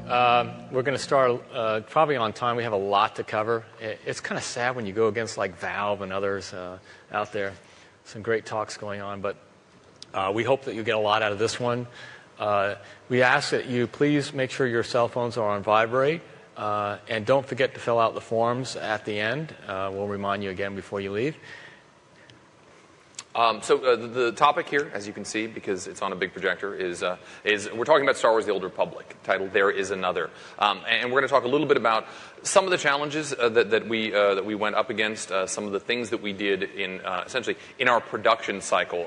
We're going to start probably on time. We have a lot to cover. It's kind of sad when you go against like Valve and others out there. Some great talks going on, but we hope that you get a lot out of this one. We ask that you please make sure your cell phones are on vibrate, and don't forget to fill out the forms at the end. We'll remind you again before you leave. The topic here, as you can see, because it's on a big projector, is we're talking about Star Wars: The Old Republic, titled "There Is Another," and we're going to talk a little bit about some of the challenges that we went up against, some of the things that we did in essentially in our production cycle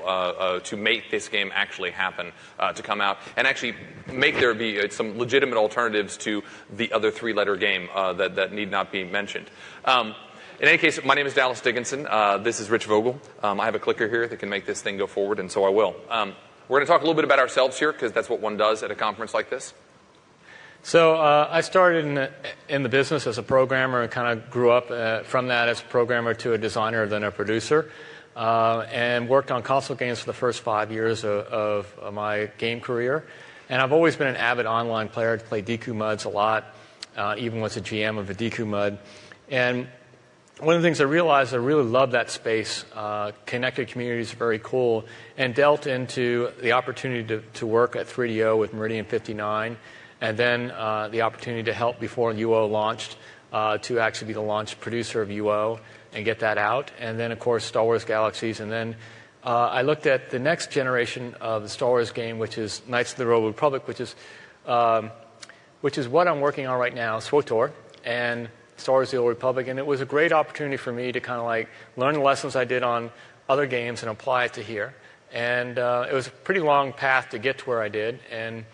to make this game actually happen, to come out and actually make there be some legitimate alternatives to the other three-letter game that need not be mentioned. In any case, my name is Dickinson. This is Rich Vogel. I have a clicker here that can make this thing go forward, and so I will. We're going to talk a little bit about ourselves here, because that's what one does at a conference like this. So I started in the business as a programmer and kind of grew up from that as a programmer to a designer, then a producer, and worked on console games for the first 5 years of my game career. And I've always been an avid online player. I played Deku Muds a lot, even was a GM of a Deku Mud. And one of the things I realized, I really love that space. Connected communities are very cool, and dealt into the opportunity to work at 3DO with Meridian 59, and then the opportunity to help before UO launched, to actually be the launch producer of UO and get that out. And then, of course, Star Wars Galaxies. And then I looked at the next generation of the Star Wars game, which is Knights of the Old Republic, which is what I'm working on right now, SWTOR, and Star Wars: The Old Republic, and it was a great opportunity for me to kind of like learn the lessons I did on other games and apply it to here. And it was a pretty long path to get to where I did, and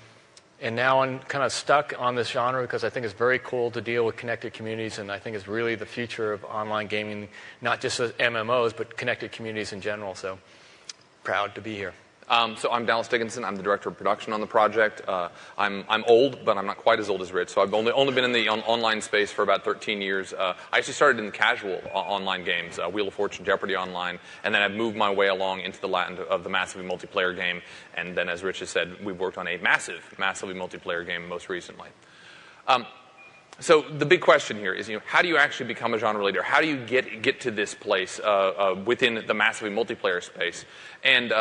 now I'm kind of stuck on this genre because I think it's very cool to deal with connected communities, and I think it's really the future of online gaming, not just as MMOs, but connected communities in general. So proud to be here. So I'm Dallas Dickinson. I'm the director of production on the project. I'm old, but I'm not quite as old as Rich. So I've only been in the online space for about 13 years. I actually started in the casual online games, Wheel of Fortune, Jeopardy Online, and then I've moved my way along into the land of the massively multiplayer game. And then, as Rich has said, we've worked on a massively multiplayer game most recently. So the big question here is, how do you actually become a genre leader? How do you get to this place within the massively multiplayer space? And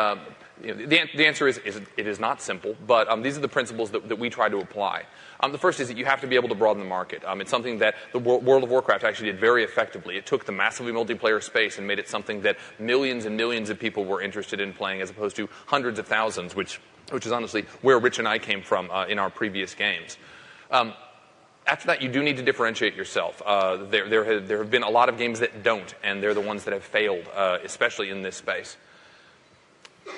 the answer is it is not simple, but these are the principles that we try to apply. The first is that you have to be able to broaden the market. It's something that the World of Warcraft actually did very effectively. It took the massively multiplayer space and made it something that millions and millions of people were interested in playing, as opposed to hundreds of thousands, which is honestly where Rich and I came from in our previous games. After that, you do need to differentiate yourself. There have been a lot of games that don't, and they're the ones that have failed, especially in this space.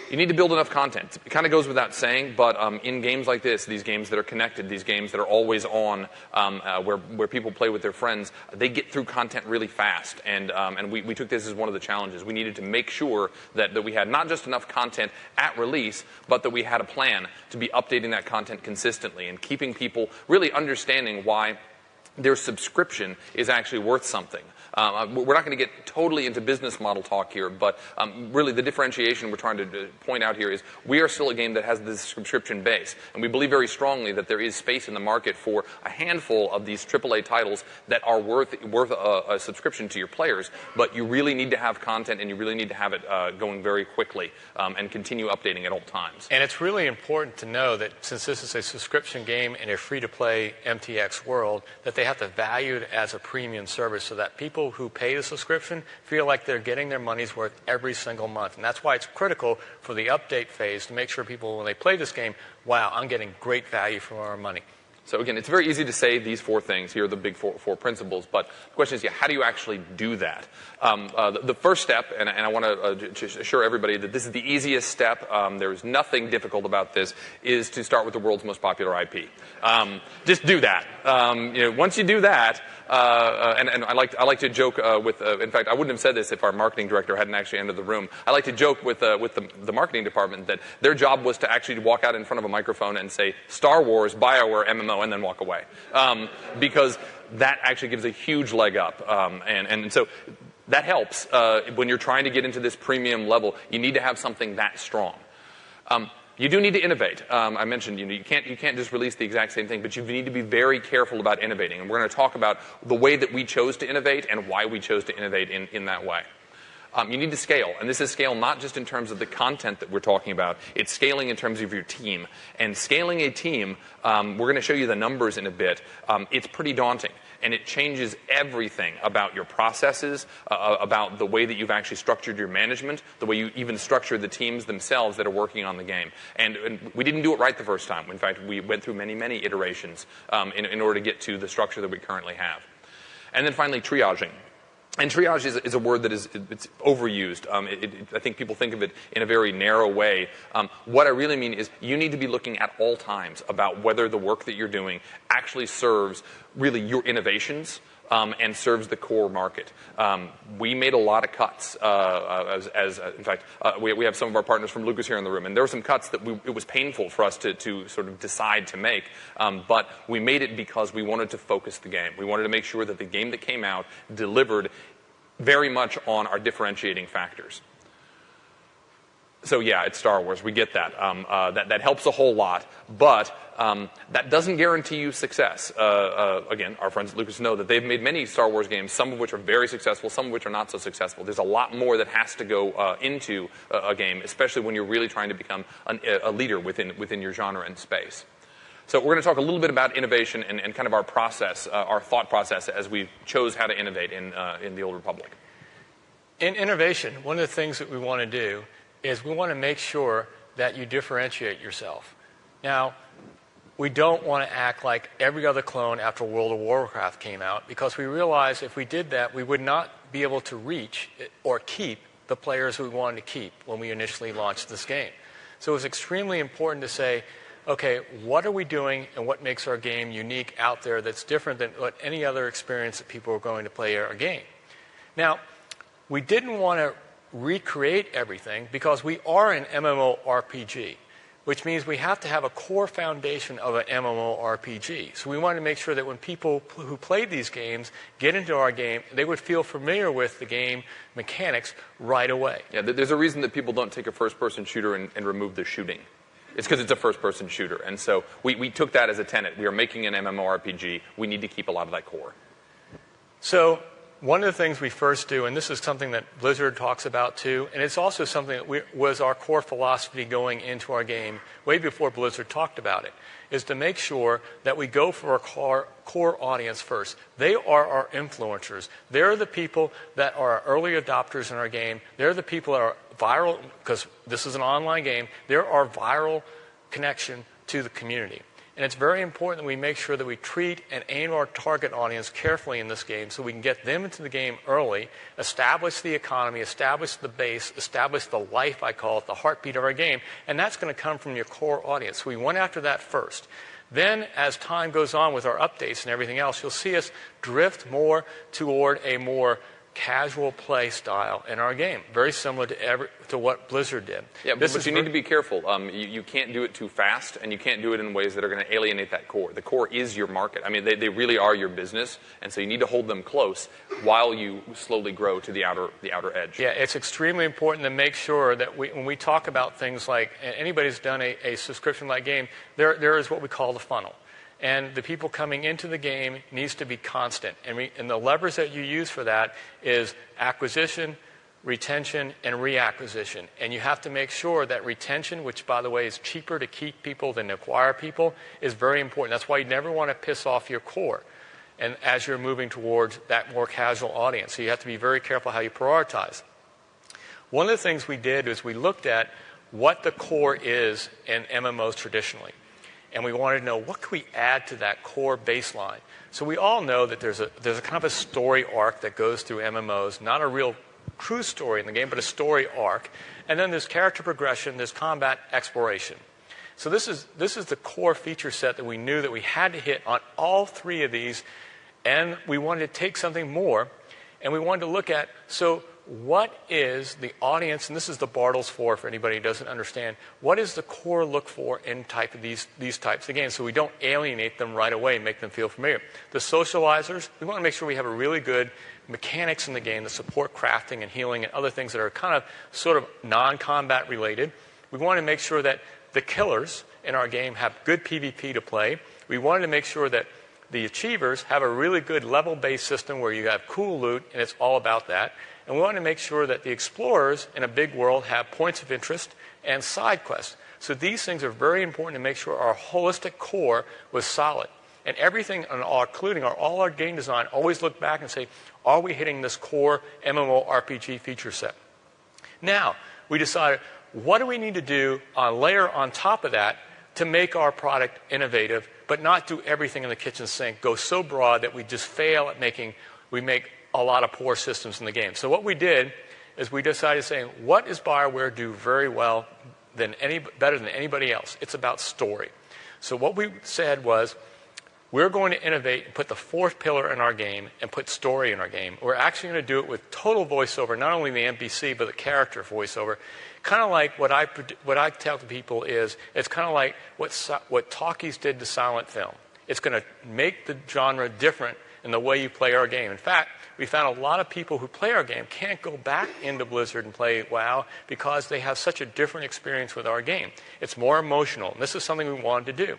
You need to build enough content. It kind of goes without saying, but in games like this, these games that are connected, these games that are always on, where people play with their friends, they get through content really fast. And we took this as one of the challenges. We needed to make sure that we had not just enough content at release, but that we had a plan to be updating that content consistently and keeping people really understanding why their subscription is actually worth something. We're not going to get totally into business model talk here, but really the differentiation we're trying to point out here is we are still a game that has this subscription base, and we believe very strongly that there is space in the market for a handful of these AAA titles that are worth a subscription to your players, but you really need to have content, and you really need to have it going very quickly and continue updating at all times. And it's really important to know that since this is a subscription game in a free-to-play MTX world, that they have to value it as a premium service so that people who pay the subscription feel like they're getting their money's worth every single month. And that's why it's critical for the update phase to make sure people, when they play this game, wow, I'm getting great value for our money. So again, it's very easy to say these four things. Here are the big four principles. But the question is, how do you actually do that? The first step, and I want to assure everybody that this is the easiest step, there's nothing difficult about this, is to start with the world's most popular IP. Just do that. Once you do that, and I like to joke with, in fact, I wouldn't have said this if our marketing director hadn't actually entered the room. I like to joke with the marketing department that their job was to actually walk out in front of a microphone and say, Star Wars, BioWare, MMO, and then walk away. Because that actually gives a huge leg up. And so that helps when you're trying to get into this premium level. You need to have something that strong. You do need to innovate. I mentioned you can't just release the exact same thing, but you need to be very careful about innovating. And we're going to talk about the way that we chose to innovate and why we chose to innovate in that way. You need to scale, and this is scale not just in terms of the content that we're talking about. It's scaling in terms of your team. And scaling a team, we're going to show you the numbers in a bit. It's pretty daunting, and it changes everything about your processes, about the way that you've actually structured your management, the way you even structure the teams themselves that are working on the game. And we didn't do it right the first time. In fact, we went through many, many iterations in order to get to the structure that we currently have. And then finally, triaging. And triage is a word that it's overused. I think people think of it in a very narrow way. What I really mean is you need to be looking at all times about whether the work that you're doing actually serves really your innovations and serves the core market. We made a lot of cuts. In fact, we have some of our partners from Lucas here in the room, and there were some cuts that it was painful for us to sort of decide to make. But we made it because we wanted to focus the game. We wanted to make sure that the game that came out delivered very much on our differentiating factors. So yeah, it's Star Wars. We get that. That helps a whole lot, but that doesn't guarantee you success. Again, our friends at Lucas know that they've made many Star Wars games, some of which are very successful, some of which are not so successful. There's a lot more that has to go into a game, especially when you're really trying to become a leader within your genre and space. So we're going to talk a little bit about innovation and kind of our process, our thought process as we chose how to innovate in the Old Republic. In innovation, one of the things that we want to do is we want to make sure that you differentiate yourself. Now, we don't want to act like every other clone after World of Warcraft came out, because we realized if we did that, we would not be able to reach or keep the players we wanted to keep when we initially launched this game. So it was extremely important to say, okay, what are we doing and what makes our game unique out there that's different than what any other experience that people are going to play our game? Now, we didn't want to recreate everything because we are an MMORPG, which means we have to have a core foundation of an MMORPG. So we wanted to make sure that when people who played these games get into our game, they would feel familiar with the game mechanics right away. Yeah, there's a reason that people don't take a first-person shooter and remove the shooting. It's because it's a first-person shooter. And so we took that as a tenet. We are making an MMORPG. We need to keep a lot of that core. So one of the things we first do, and this is something that Blizzard talks about too, and it's also something that was our core philosophy going into our game way before Blizzard talked about it, is to make sure that we go for our core audience first. They are our influencers. They're the people that are our early adopters in our game. They're the people that are viral, because this is an online game. They're our viral connection to the community. And it's very important that we make sure that we treat and aim our target audience carefully in this game so we can get them into the game early, establish the economy, establish the base, establish the life, I call it, the heartbeat of our game. And that's going to come from your core audience. So we went after that first. Then, as time goes on with our updates and everything else, you'll see us drift more toward a more casual play style in our game, very similar to what Blizzard did. Yeah, but you need to be careful. You can't do it too fast, and you can't do it in ways that are going to alienate that core. The core is your market. I mean, they really are your business, and so you need to hold them close while you slowly grow to the outer edge. Yeah, it's extremely important to make sure that when we talk about things like anybody who's done a subscription-like game, there is what we call the funnel. And the people coming into the game needs to be constant. And the levers that you use for that is acquisition, retention, and reacquisition. And you have to make sure that retention, which, by the way, is cheaper to keep people than to acquire people, is very important. That's why you never want to piss off your core and as you're moving towards that more casual audience. So you have to be very careful how you prioritize. One of the things we did is we looked at what the core is in MMOs traditionally. And we wanted to know, what can we add to that core baseline? So we all know that there's a kind of a story arc that goes through MMOs, not a real true story in the game, but a story arc. And then there's character progression, there's combat exploration. So this is the core feature set that we knew that we had to hit on all three of these. And we wanted to take something more, and we wanted to look at, so what is the audience, and this is the Bartles 4 for anybody who doesn't understand, what is the core look for in these types of games so we don't alienate them right away and make them feel familiar. The socializers, we want to make sure we have a really good mechanics in the game that support crafting and healing and other things that are kind of sort of non-combat related. We want to make sure that the killers in our game have good PvP to play. We wanted to make sure that the achievers have a really good level-based system where you have cool loot, and it's all about that. And we wanted to make sure that the explorers in a big world have points of interest and side quests. So these things are very important to make sure our holistic core was solid. And everything, including all our game design, always look back and say, are we hitting this core MMORPG feature set? Now, we decided, what do we need to do layer on top of that to make our product innovative, but not do everything in the kitchen sink, go so broad that we just fail at we make a lot of poor systems in the game. So what we did is we decided saying, what does BioWare do very well, better than anybody else? It's about story. So what we said was, we're going to innovate and put the fourth pillar in our game and put story in our game. We're actually going to do it with total voiceover, not only the NPC, but the character voiceover. Kind of like what I tell to people is, it's kind of like what talkies did to silent film. It's going to make the genre different in the way you play our game. In fact, we found a lot of people who play our game can't go back into Blizzard and play WoW because they have such a different experience with our game. It's more emotional, and this is something we wanted to do.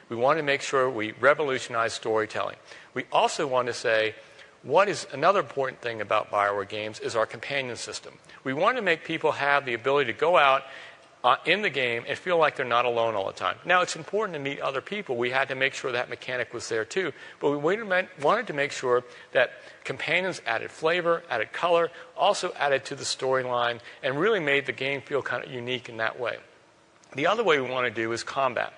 We wanted to make sure we revolutionize storytelling. We also wanted to say, what is another important thing about BioWare games is our companion system. We wanted to make people have the ability to go out in the game and feel like they're not alone all the time. Now, it's important to meet other people. We had to make sure that mechanic was there too. But we wanted to make sure that companions added flavor, added color, also added to the storyline, and really made the game feel kind of unique in that way. The other way we want to do is combat.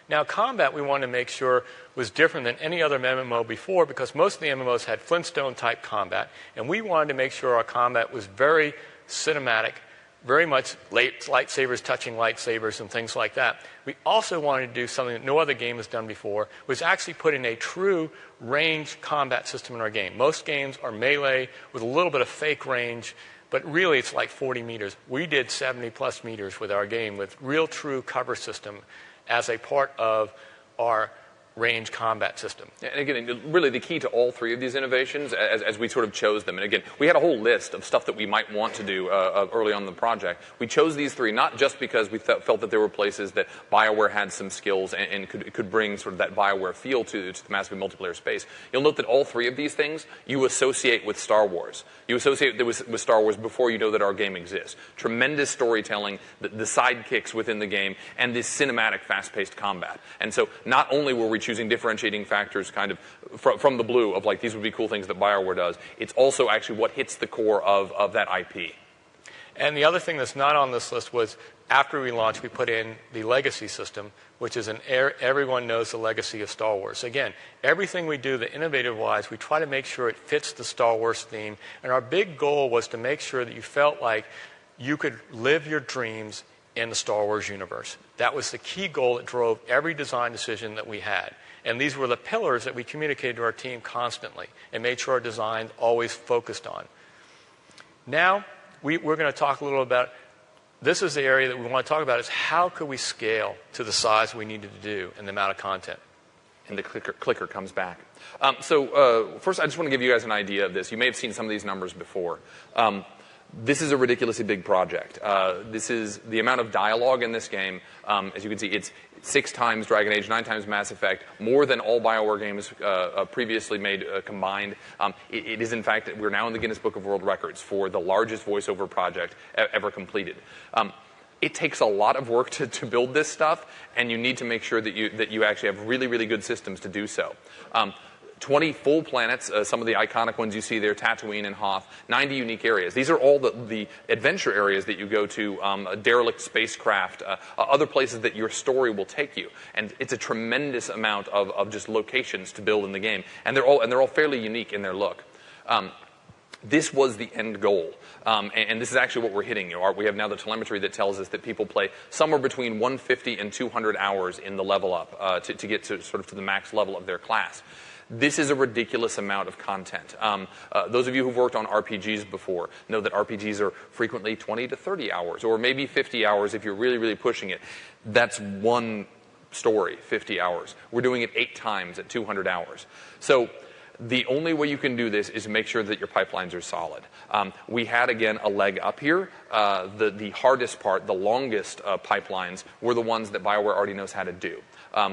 Now, combat we wanted to make sure was different than any other MMO before because most of the MMOs had Flintstone-type combat, and we wanted to make sure our combat was very cinematic, very much lightsabers touching lightsabers and things like that. We also wanted to do something that no other game has done before, was actually put in a true range combat system in our game. Most games are melee with a little bit of fake range, but really it's like 40 meters. We did 70-plus meters with our game with real true cover system as a part of our range combat system. And again, really the key to all three of these innovations as we sort of chose them, and again, we had a whole list of stuff that we might want to do early on in the project. We chose these three not just because we felt that there were places that BioWare had some skills and could bring sort of that BioWare feel to the massive multiplayer space. You'll note that all three of these things you associate with Star Wars. You associate with Star Wars before you know that our game exists. Tremendous storytelling, the sidekicks within the game, and this cinematic, fast-paced combat. And so not only were we choosing differentiating factors kind of from the blue of like these would be cool things that BioWare does, it's also actually what hits the core of that IP. And the other thing that's not on this list was after we launched, we put in the legacy system, which is everyone knows the legacy of Star Wars. Again, everything we do, the innovative-wise, we try to make sure it fits the Star Wars theme. And our big goal was to make sure that you felt like you could live your dreams in the Star Wars universe. That was the key goal that drove every design decision that we had. And these were the pillars that we communicated to our team constantly and made sure our design always focused on. Now, we're going to talk a little about, this is the area that we want to talk about, is how could we scale to the size we needed to do and the amount of content. And the clicker comes back. First, I just want to give you guys an idea of this. You may have seen some of these numbers before. This is a ridiculously big project. This is the amount of dialogue in this game. As you can see, it's 6 times Dragon Age, 9 times Mass Effect, more than all BioWare games previously made combined. It is, in fact, we're now in the Guinness Book of World Records for the largest voiceover project ever completed. It takes a lot of work to build this stuff, and you need to make sure that you actually have really, really good systems to do so. 20 full planets, some of the iconic ones you see there, Tatooine and Hoth, 90 unique areas. These are all the adventure areas that you go to, a derelict spacecraft, other places that your story will take you. And it's a tremendous amount of just locations to build in the game. And they're all fairly unique in their look. This was the end goal. And this is actually what we're hitting. We have now the telemetry that tells us that people play somewhere between 150 and 200 hours in the level up to get to sort of to the max level of their class. This is a ridiculous amount of content. Those of you who've worked on RPGs before know that RPGs are frequently 20 to 30 hours, or maybe 50 hours if you're really, really pushing it. That's one story, 50 hours. We're doing it 8 times at 200 hours. So The only way you can do this is make sure that your pipelines are solid. We had, again, a leg up here. The hardest part, the longest pipelines, were the ones that BioWare already knows how to do.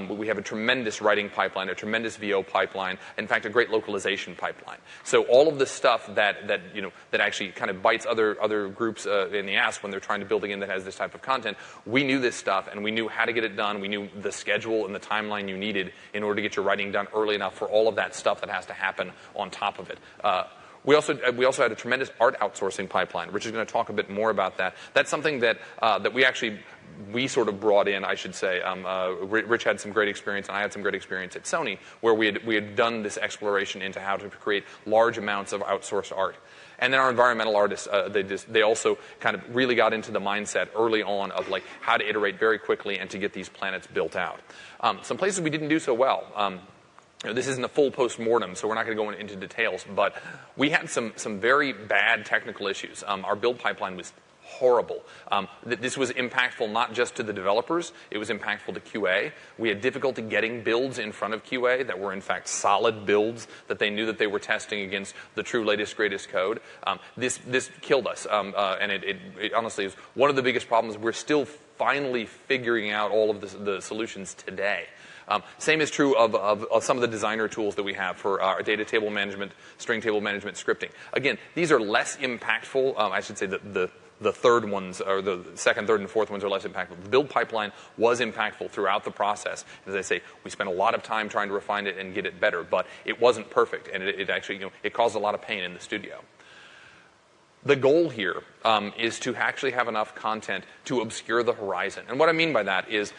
We have a tremendous writing pipeline, a tremendous VO pipeline, in fact, a great localization pipeline. So all of the stuff that actually kind of bites other groups in the ass when they're trying to build a game that has this type of content, we knew this stuff, and we knew how to get it done. We knew the schedule and the timeline you needed in order to get your writing done early enough for all of that stuff that has to happen on top of it. We also had a tremendous art outsourcing pipeline. Rich is going to talk a bit more about that. That's something that we sort of brought in, I should say. Rich had some great experience, and I had some great experience at Sony, where we had done this exploration into how to create large amounts of outsourced art. And then our environmental artists, they also kind of really got into the mindset early on of like how to iterate very quickly and to get these planets built out. Some places we didn't do so well. This isn't a full post-mortem, so we're not going to go into details, but we had some very bad technical issues. Our build pipeline was horrible. This was impactful not just to the developers, it was impactful to QA. We had difficulty getting builds in front of QA that were in fact solid builds that they knew that they were testing against the true latest, greatest code. This killed us, and it honestly is one of the biggest problems. We're still finally figuring out all of the solutions today. Same is true of some of the designer tools that we have for our data table management, string table management, scripting. Again, these are less impactful. I should say the third ones, or the second, third, and fourth ones are less impactful. The build pipeline was impactful throughout the process. As I say, we spent a lot of time trying to refine it and get it better, but it wasn't perfect, and it actually, it caused a lot of pain in the studio. The goal here is to actually have enough content to obscure the horizon. And what I mean by that is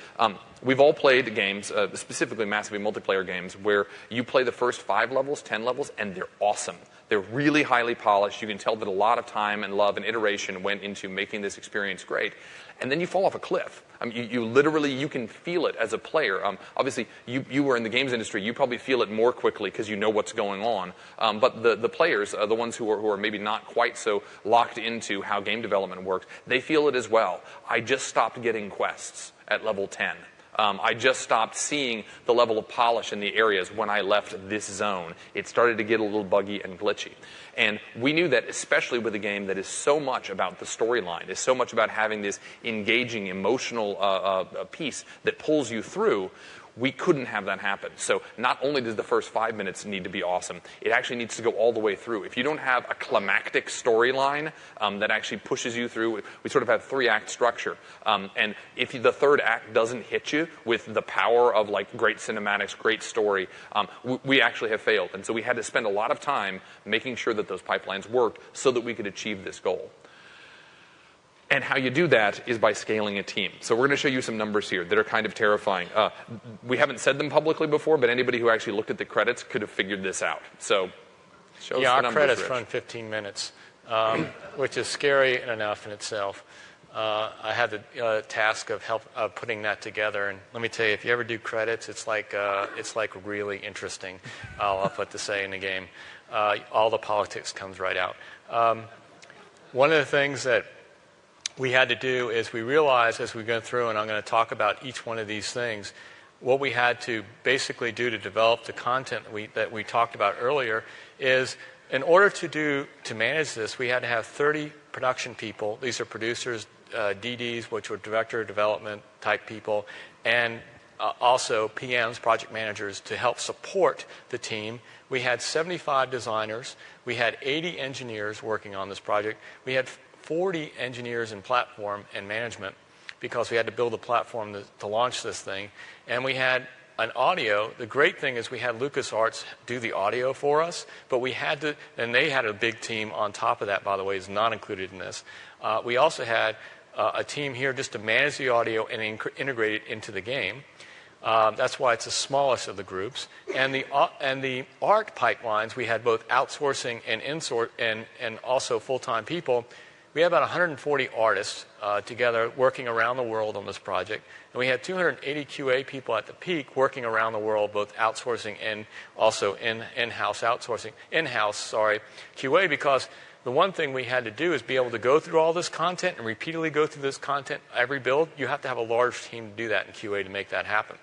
we've all played games, specifically massively multiplayer games, where you play the first 5 levels, 10 levels, and they're awesome. They're really highly polished. You can tell that a lot of time and love and iteration went into making this experience great. And then you fall off a cliff. You literally, you can feel it as a player. Obviously, you were in the games industry. You probably feel it more quickly because you know what's going on. But the players, the ones who are maybe not quite so locked into how game development works, they feel it as well. I just stopped getting quests at level 10. I just stopped seeing the level of polish in the areas when I left this zone. It started to get a little buggy and glitchy. And we knew that, especially with a game that is so much about the storyline, is so much about having this engaging, emotional piece that pulls you through, we couldn't have that happen. So not only does the first 5 minutes need to be awesome, it actually needs to go all the way through. If you don't have a climactic storyline that actually pushes you through, we sort of have 3-act structure. And if the third act doesn't hit you with the power of like great cinematics, great story, we actually have failed. And so we had to spend a lot of time making sure that those pipelines worked so that we could achieve this goal. And how you do that is by scaling a team. So we're going to show you some numbers here that are kind of terrifying. We haven't said them publicly before, but anybody who actually looked at the credits could have figured this out. So show us the numbers, our credits Rich. run 15 minutes, which is scary enough in itself. I had the task of putting that together, and let me tell you, if you ever do credits, it's like really interesting. I'll have what to say in the game. All the politics comes right out. One of the things that we had to do is we realized as we go through, and I'm going to talk about each one of these things, what we had to basically do to develop the content that we talked about earlier is in order to manage this, we had to have 30 production people. These are producers, DDs, which were director of development type people, and also PMs, project managers, to help support the team. We had 75 designers. We had 80 engineers working on this project. We had 40 engineers in platform and management because we had to build a platform to launch this thing. And we had an audio. The great thing is we had LucasArts do the audio for us, but we had to, and they had a big team on top of that, by the way, is not included in this. We also had a team here just to manage the audio and integrate it into the game. That's why it's the smallest of the groups. And the art pipelines, we had both outsourcing and also full-time people. We had about 140 artists together working around the world on this project. And we had 280 QA people at the peak working around the world, both outsourcing and also in-house QA, because the one thing we had to do is be able to go through all this content and repeatedly go through this content every build. You have to have a large team to do that in QA to make that happen.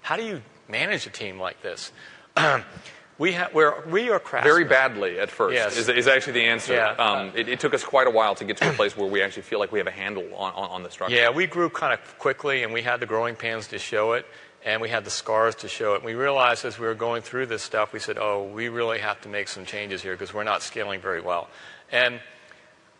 How do you manage a team like this? We are craftsmen. Very badly at first Yes. is actually the answer. Yeah. It took us quite a while to get to a place where we actually feel like we have a handle on the structure. Yeah, we grew kind of quickly, and we had the growing pains to show it, and we had the scars to show it. And we realized as we were going through this stuff, we said, oh, we really have to make some changes here because we're not scaling very well. And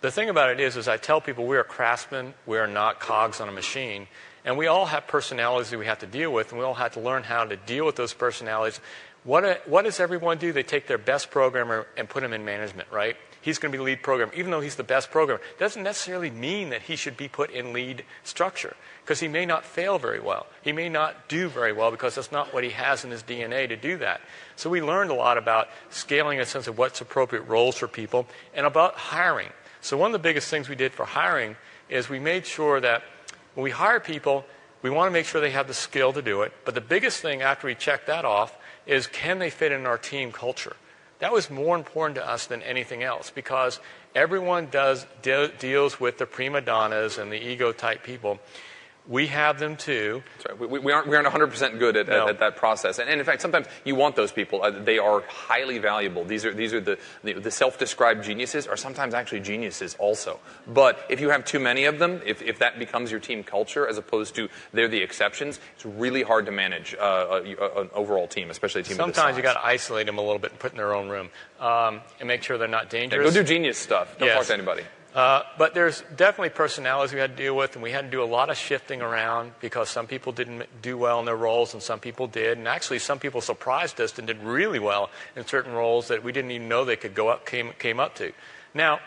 the thing about it is I tell people we are craftsmen, we are not cogs on a machine, and we all have personalities that we have to deal with, and we all have to learn how to deal with those personalities. What does everyone do? They take their best programmer and put him in management, right? He's going to be lead programmer. Even though he's the best programmer, doesn't necessarily mean that he should be put in lead structure because he may not fail very well. He may not do very well because that's not what he has in his DNA to do that. So we learned a lot about scaling in a sense of what's appropriate roles for people and about hiring. So one of the biggest things we did for hiring is we made sure that when we hire people, we want to make sure they have the skill to do it. But the biggest thing after we check that off is can they fit in our team culture? That was more important to us than anything else because everyone deals with the prima donnas and the ego type people. We have them too. That's right. We aren't 100% good at that process, and in fact, sometimes you want those people. They are highly valuable. These are the self-described geniuses are sometimes actually geniuses also. But if you have too many of them, if that becomes your team culture as opposed to they're the exceptions, it's really hard to manage an overall team, especially a team. Sometimes you got to isolate them a little bit and put in their own room and make sure they're not dangerous. Yeah, go do genius stuff. Don't talk to anybody. But there's definitely personalities we had to deal with, and we had to do a lot of shifting around because some people didn't do well in their roles and some people did. And actually, some people surprised us and did really well in certain roles that we didn't even know they could came up to. Now,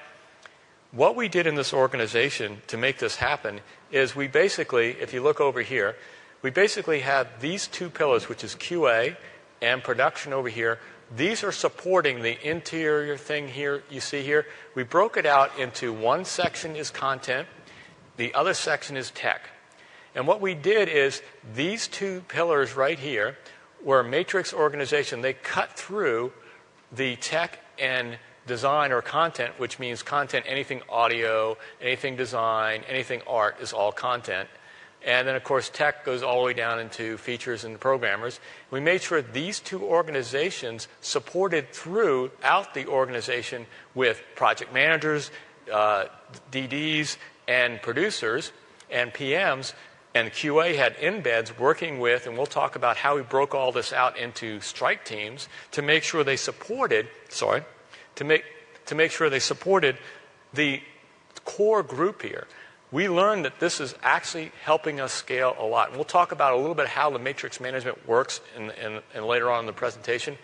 what we did in this organization to make this happen is we basically, if you look over here, we basically have these two pillars, which is QA and production over here. These are supporting the interior thing here you see here. We broke it out into one section is content, the other section is tech. And what we did is these two pillars right here were a matrix organization. They cut through the tech and design or content, which means content, anything audio, anything design, anything art is all content. And then, of course, tech goes all the way down into features and programmers. We made sure these two organizations supported throughout the organization with project managers, DDs, and producers, and PMs. And QA had embeds working with, and we'll talk about how we broke all this out into strike teams to make sure they supported, to make sure they supported the core group here. We learned that this is actually helping us scale a lot. And we'll talk about a little bit how the matrix management works in later on in the presentation.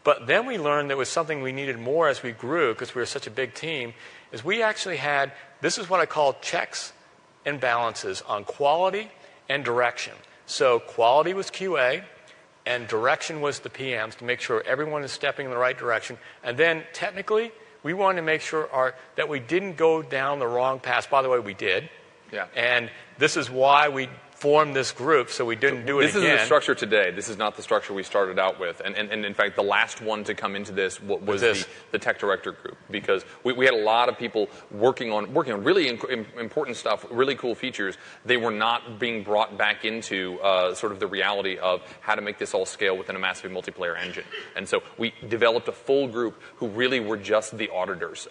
But then we learned there was something we needed more as we grew because we were such a big team, is we actually had, this is what I call checks and balances on quality and direction. So quality was QA and direction was the PMs to make sure everyone is stepping in the right direction. And then technically, we wanted to make sure that we didn't go down the wrong path. By the way, we did. Yeah. And this is why we formed this group, so we didn't do it again. This is the structure today. This is not the structure we started out with. And in fact, the last one to come into this was the tech director group, because we had a lot of people working on really important stuff, really cool features. They were not being brought back into sort of the reality of how to make this all scale within a massive multiplayer engine. And so we developed a full group who really were just the auditors.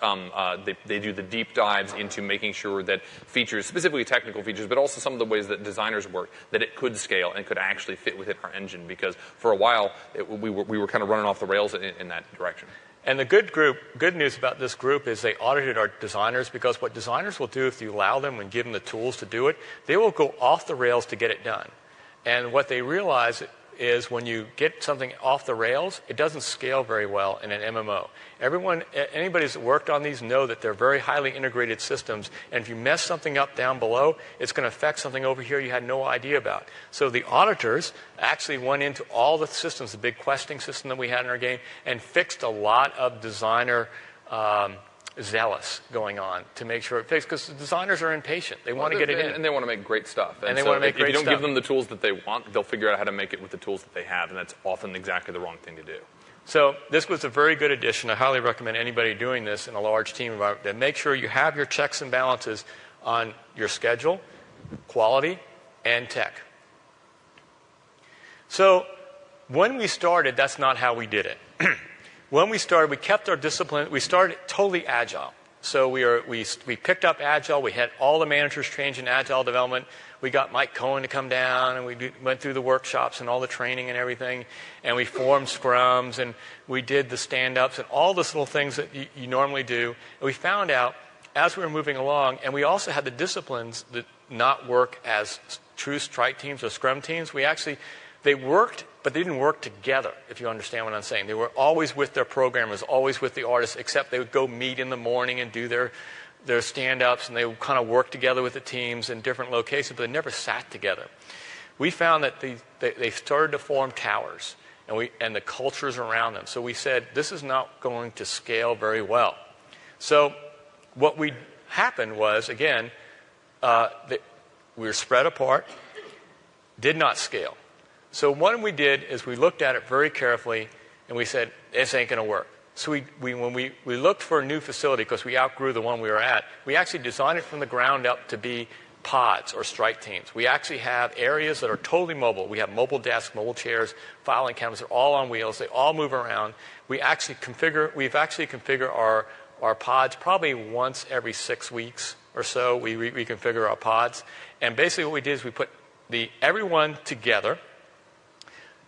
They do the deep dives into making sure that features, specifically technical features, but also some of the ways that designers work, that it could scale and could actually fit within our engine, because for a while we were kind of running off the rails in that direction. And the good news about this group is they audited our designers, because what designers will do if you allow them and give them the tools to do it, they will go off the rails to get it done. And what they realize is when you get something off the rails, it doesn't scale very well in an MMO. Anybody who's worked on these know that they're very highly integrated systems, and if you mess something up down below, it's going to affect something over here you had no idea about. So the auditors actually went into all the systems, the big questing system that we had in our game, and fixed a lot of designer zealous going on to make sure it fixed, because the designers are impatient. They want to get it in. And they want to make great stuff. And they want to make great stuff. If you don't give them the tools that they want, they'll figure out how to make it with the tools that they have, and that's often exactly the wrong thing to do. So this was a very good addition. I highly recommend anybody doing this in a large team environment to make sure you have your checks and balances on your schedule, quality, and tech. So when we started, that's not how we did it. when we started, we kept our discipline. We started totally agile. So we picked up agile. We had all the managers trained in agile development. We got Mike Cohen to come down, and we went through the workshops and all the training and everything. And we formed scrums, and we did the stand-ups and all those little things that you normally do. And we found out as we were moving along, and we also had the disciplines that not work as true strike teams or scrum teams. They worked, but they didn't work together, if you understand what I'm saying. They were always with their programmers, always with the artists, except they would go meet in the morning and do their stand-ups, and they would kind of work together with the teams in different locations, but they never sat together. We found that they started to form towers, and the cultures around them. So we said, this is not going to scale very well. So what happened was, again, we were spread apart, did not scale. So what we did is we looked at it very carefully, and we said, this ain't going to work. So when we looked for a new facility, because we outgrew the one we were at, we actually designed it from the ground up to be pods or strike teams. We actually have areas that are totally mobile. We have mobile desks, mobile chairs, filing cabinets. They're all on wheels. They all move around. We've actually configured our pods probably once every 6 weeks or so. We reconfigure our pods. And basically what we did is we put everyone together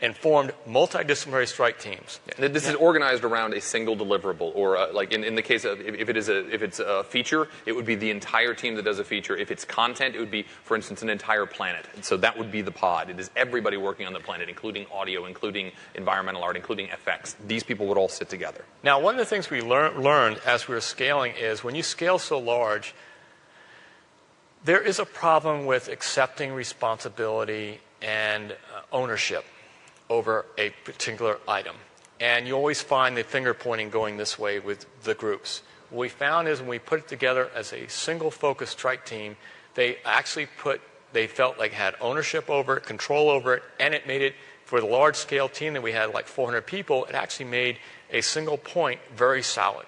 and formed multidisciplinary strike teams. This is organized around a single deliverable, or like in the case of if it's a feature, it would be the entire team that does a feature. If it's content, it would be, for instance, an entire planet. And so that would be the pod. It is everybody working on the planet, including audio, including environmental art, including effects. These people would all sit together. Now, one of the things we learned as we were scaling is when you scale so large, there is a problem with accepting responsibility and ownership over a particular item. And you always find the finger pointing going this way with the groups. What we found is when we put it together as a single focused strike team, they felt like had ownership over it, control over it, and it made it, for the large scale team that we had, like 400 people, it actually made a single point very solid.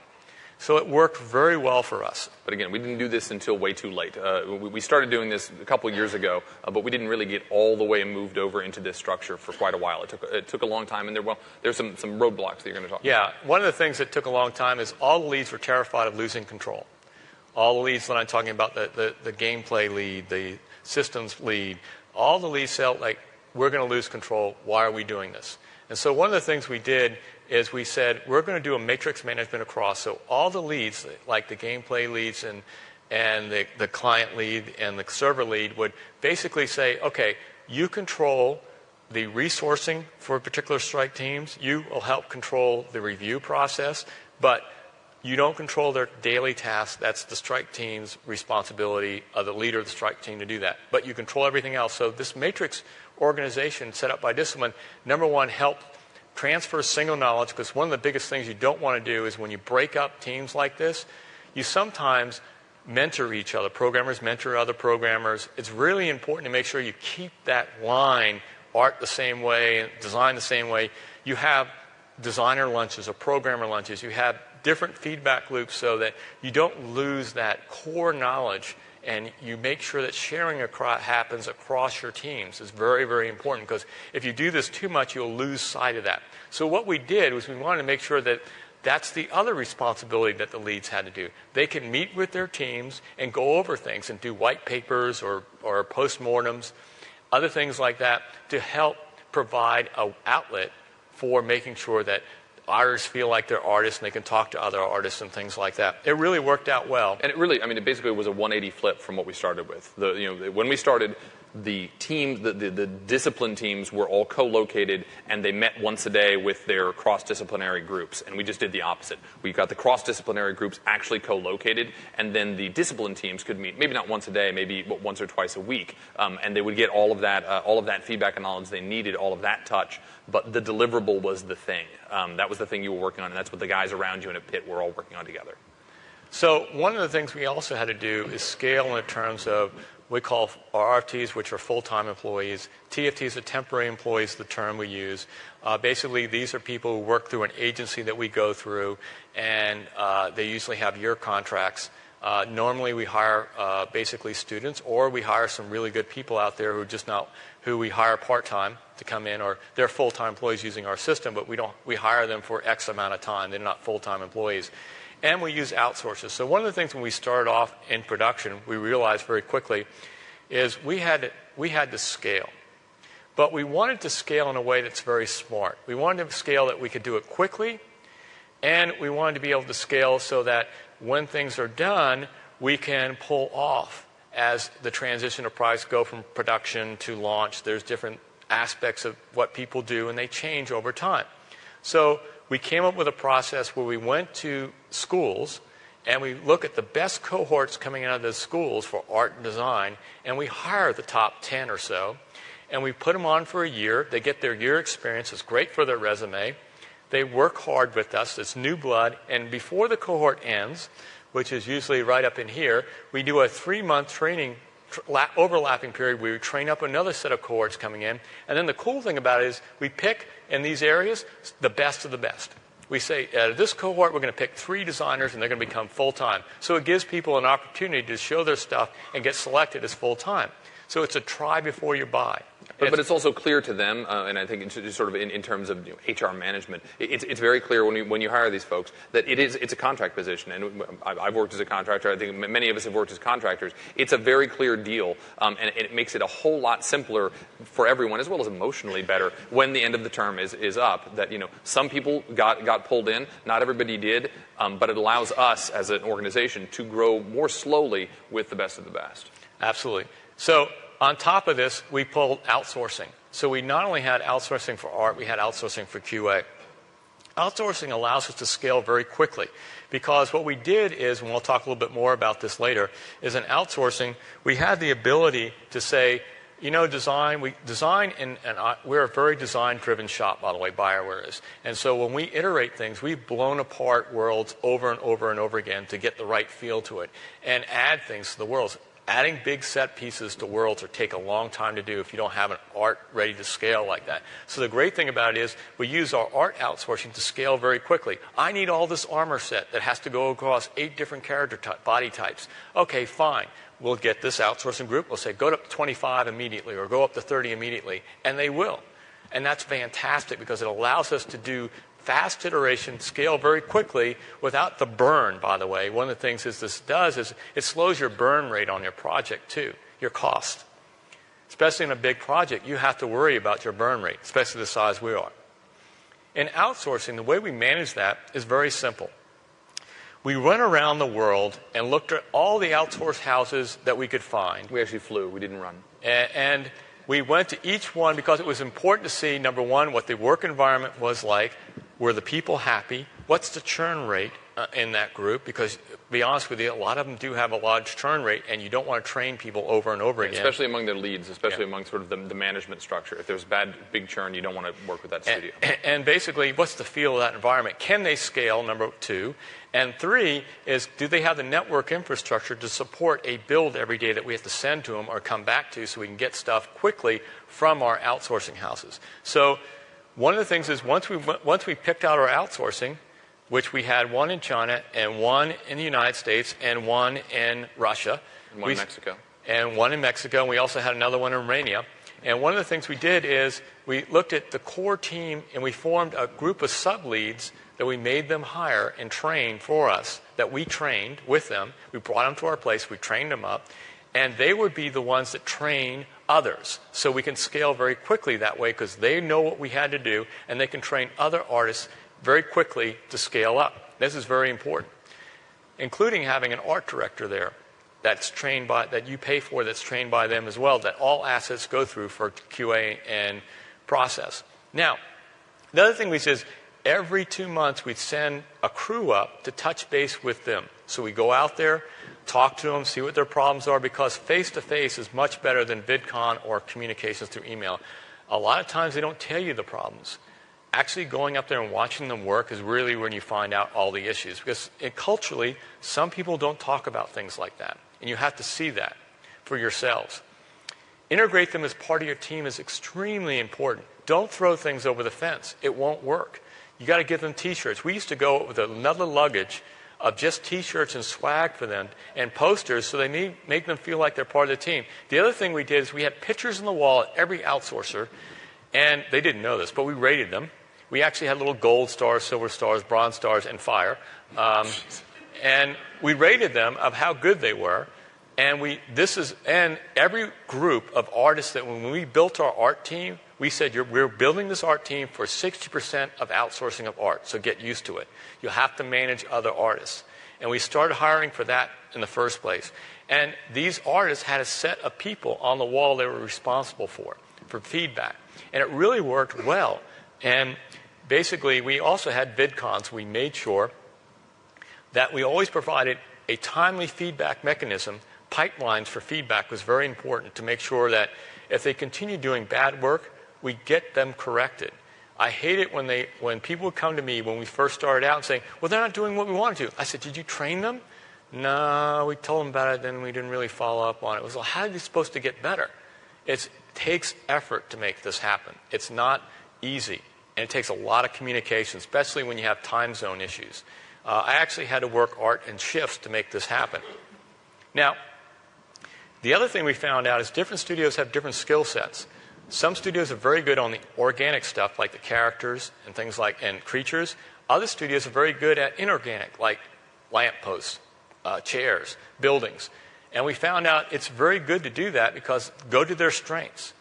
So it worked very well for us. But again, we didn't do this until way too late. We started doing this a couple of years ago, but we didn't really get all the way moved over into this structure for quite a while. It took a long time, and there's some roadblocks that you're going to talk about. Yeah, one of the things that took a long time is all the leads were terrified of losing control. All the leads, when I'm talking about the gameplay lead, the systems lead, all the leads felt like, we're going to lose control. Why are we doing this? And so one of the things we did is we said, we're going to do a matrix management across. So all the leads, like the gameplay leads and the client lead and the server lead, would basically say, okay, you control the resourcing for particular strike teams. You will help control the review process, but you don't control their daily tasks. That's the strike team's responsibility, the leader of the strike team, to do that. But you control everything else. So this matrix organization set up by discipline, number one, helped transfer single knowledge, because one of the biggest things you don't want to do is when you break up teams like this, you sometimes mentor each other. Programmers mentor other programmers. It's really important to make sure you keep that line, art the same way, design the same way. You have designer lunches or programmer lunches. You have different feedback loops so that you don't lose that core knowledge, and you make sure that sharing happens across your teams. Is very, very important, because if you do this too much, you'll lose sight of that. So what we did was we wanted to make sure that that's the other responsibility that the leads had to do. They can meet with their teams and go over things and do white papers or postmortems, other things like that, to help provide an outlet for making sure that artists feel like they're artists and they can talk to other artists and things like that. It really worked out well. And it basically was a 180 flip from what we started with. When we started, the team, the discipline teams were all co-located, and they met once a day with their cross-disciplinary groups. And we just did the opposite. We got the cross-disciplinary groups actually co-located, and then the discipline teams could meet, maybe not once a day, maybe once or twice a week, and they would get all of that feedback and knowledge they needed, all of that touch. But the deliverable was the thing. That was the thing you were working on, and that's what the guys around you in a pit were all working on together. So one of the things we also had to do is scale in terms of we call RFTs, which are full-time employees. TFTs are temporary employees, the term we use. Basically, these are people who work through an agency that we go through, and they usually have year contracts. Normally we hire basically students, or we hire some really good people out there who we hire part-time to come in, or they're full-time employees using our system, but we hire them for X amount of time. They're not full-time employees. And we use outsources. So one of the things when we started off in production, we realized very quickly is we had to scale. But we wanted to scale in a way that's very smart. We wanted to scale that we could do it quickly, and we wanted to be able to scale so that when things are done, we can pull off as the transition of products go from production to launch. There's different aspects of what people do, and they change over time. So we came up with a process where we went to schools, and we look at the best cohorts coming out of those schools for art and design, and we hire the top 10 or so, and we put them on for a year. They get their year experience. It's great for their resume. They work hard with us. It's new blood. And before the cohort ends, which is usually right up in here, we do a 3-month training overlapping period. We train up another set of cohorts coming in. And then the cool thing about it is we pick, in these areas, the best of the best. We say, out of this cohort, we're going to pick 3 designers, and they're going to become full-time. So it gives people an opportunity to show their stuff and get selected as full-time. So it's a try before you buy. But it's also clear to them, and I think it's just sort of in terms of HR management, it's very clear when you hire these folks that it's a contract position. And I've worked as a contractor. I think many of us have worked as contractors. It's a very clear deal, and it makes it a whole lot simpler for everyone, as well as emotionally better when the end of the term is up. That some people got pulled in, not everybody did, but it allows us as an organization to grow more slowly with the best of the best. Absolutely. So on top of this, we pulled outsourcing. So we not only had outsourcing for art, we had outsourcing for QA. Outsourcing allows us to scale very quickly because what we did is, and we'll talk a little bit more about this later, is in outsourcing, we had the ability to say, we're a very design-driven shop, by the way, BioWare is. And so when we iterate things, we've blown apart worlds over and over and over again to get the right feel to it and add things to the worlds. Adding big set pieces to worlds will take a long time to do if you don't have an art ready to scale like that. So the great thing about it is we use our art outsourcing to scale very quickly. I need all this armor set that has to go across 8 different body types. Okay, fine. We'll get this outsourcing group. We'll say go up to 25 immediately or go up to 30 immediately. And they will. And that's fantastic because it allows us to do fast iteration, scale very quickly without the burn, by the way. One of the things this does is it slows your burn rate on your project, too, your cost. Especially in a big project, you have to worry about your burn rate, especially the size we are. In outsourcing, the way we manage that is very simple. We went around the world and looked at all the outsourced houses that we could find. We actually flew. We didn't run. And we went to each one because it was important to see, number one, what the work environment was like. Were the people happy? What's the churn rate in that group? Because, to be honest with you, a lot of them do have a large churn rate, and you don't want to train people over and over again. Especially among their leads, especially among sort of the management structure. If there's big churn, you don't want to work with that studio. And basically, what's the feel of that environment? Can they scale, number 2? And 3 is, do they have the network infrastructure to support a build every day that we have to send to them or come back to so we can get stuff quickly from our outsourcing houses? So one of the things is once we picked out our outsourcing, which we had one in China and one in the United States and one in Russia. And one in Mexico. And one in Mexico. And we also had another one in Romania. And one of the things we did is we looked at the core team and we formed a group of sub-leads that we made them hire and train for us, that we trained with them. We brought them to our place. We trained them up. And they would be the ones that train others. So we can scale very quickly that way because they know what we had to do, and they can train other artists very quickly to scale up. This is very important, including having an art director there that's trained by, that you pay for, that's trained by them as well, that all assets go through for QA and process. Now, the other thing we say is every 2 months we'd send a crew up to touch base with them. So we go out there, talk to them, see what their problems are, because face-to-face is much better than VidCon or communications through email. A lot of times they don't tell you the problems. Actually going up there and watching them work is really when you find out all the issues. Because culturally, some people don't talk about things like that. And you have to see that for yourselves. Integrate them as part of your team is extremely important. Don't throw things over the fence. It won't work. You got to give them T-shirts. We used to go with another luggage of just T-shirts and swag for them and posters so they make them feel like they're part of the team. The other thing we did is we had pictures on the wall at every outsourcer, and they didn't know this, but we rated them. We actually had little gold stars, silver stars, bronze stars, and fire. And we rated them of how good they were. And every group of artists that when we built our art team, we said, we're building this art team for 60% of outsourcing of art, so get used to it. You'll have to manage other artists. And we started hiring for that in the first place. And these artists had a set of people on the wall they were responsible for feedback. And it really worked well. And basically, we also had VidCons. We made sure that we always provided a timely feedback mechanism. Pipelines for feedback was very important to make sure that if they continue doing bad work, we get them corrected. I hate it when people would come to me when we first started out and say, well, they're not doing what we wanted to. I said, did you train them? No, we told them about it, then we didn't really follow up on it. It was, well, how are you supposed to get better? It takes effort to make this happen. It's not easy, and it takes a lot of communication, especially when you have time zone issues. I actually had to work art in shifts to make this happen. Now, the other thing we found out is different studios have different skill sets. Some studios are very good on the organic stuff, like the characters and things like and creatures. Other studios are very good at inorganic, like lampposts, chairs, buildings. And we found out it's very good to do that because go to their strengths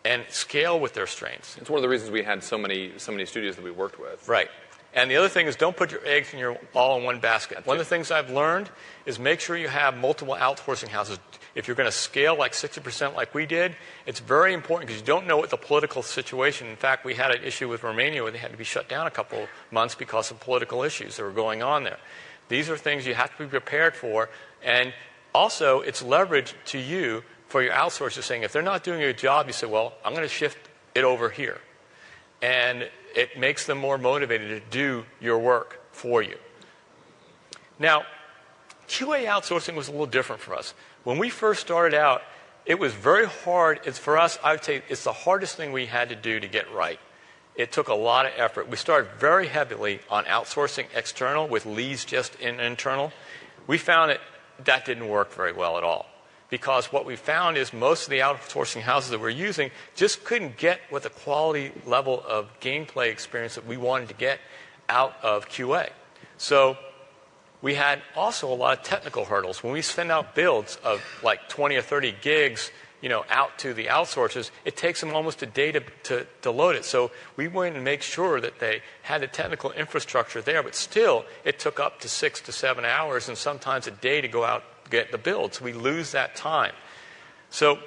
and scale with their strengths. It's one of the reasons we had so many studios that we worked with. Right. And the other thing is don't put your eggs all in one basket. One of the things I've learned is make sure you have multiple outsourcing houses. If you're going to scale like 60% like we did, it's very important because you don't know what the political situation. In fact, we had an issue with Romania where they had to be shut down a couple of months because of political issues that were going on there. These are things you have to be prepared for. And also, it's leverage to you for your outsourcers saying, if they're not doing a job, you say, well, I'm going to shift it over here. And it makes them more motivated to do your work for you. Now, QA outsourcing was a little different for us. When we first started out, it was very hard. For us, I would say it's the hardest thing we had to do to get right. It took a lot of effort. We started very heavily on outsourcing external with leads just in internal. We found that didn't work very well at all. Because what we found is most of the outsourcing houses that we're using just couldn't get what the quality level of gameplay experience that we wanted to get out of QA. So we had also a lot of technical hurdles. When we send out builds of like 20 or 30 gigs, out to the outsourcers, it takes them almost a day to load it. So we wanted to make sure that they had the technical infrastructure there, but still it took up to 6 to 7 hours and sometimes a day to go out get the build. So we lose that time. So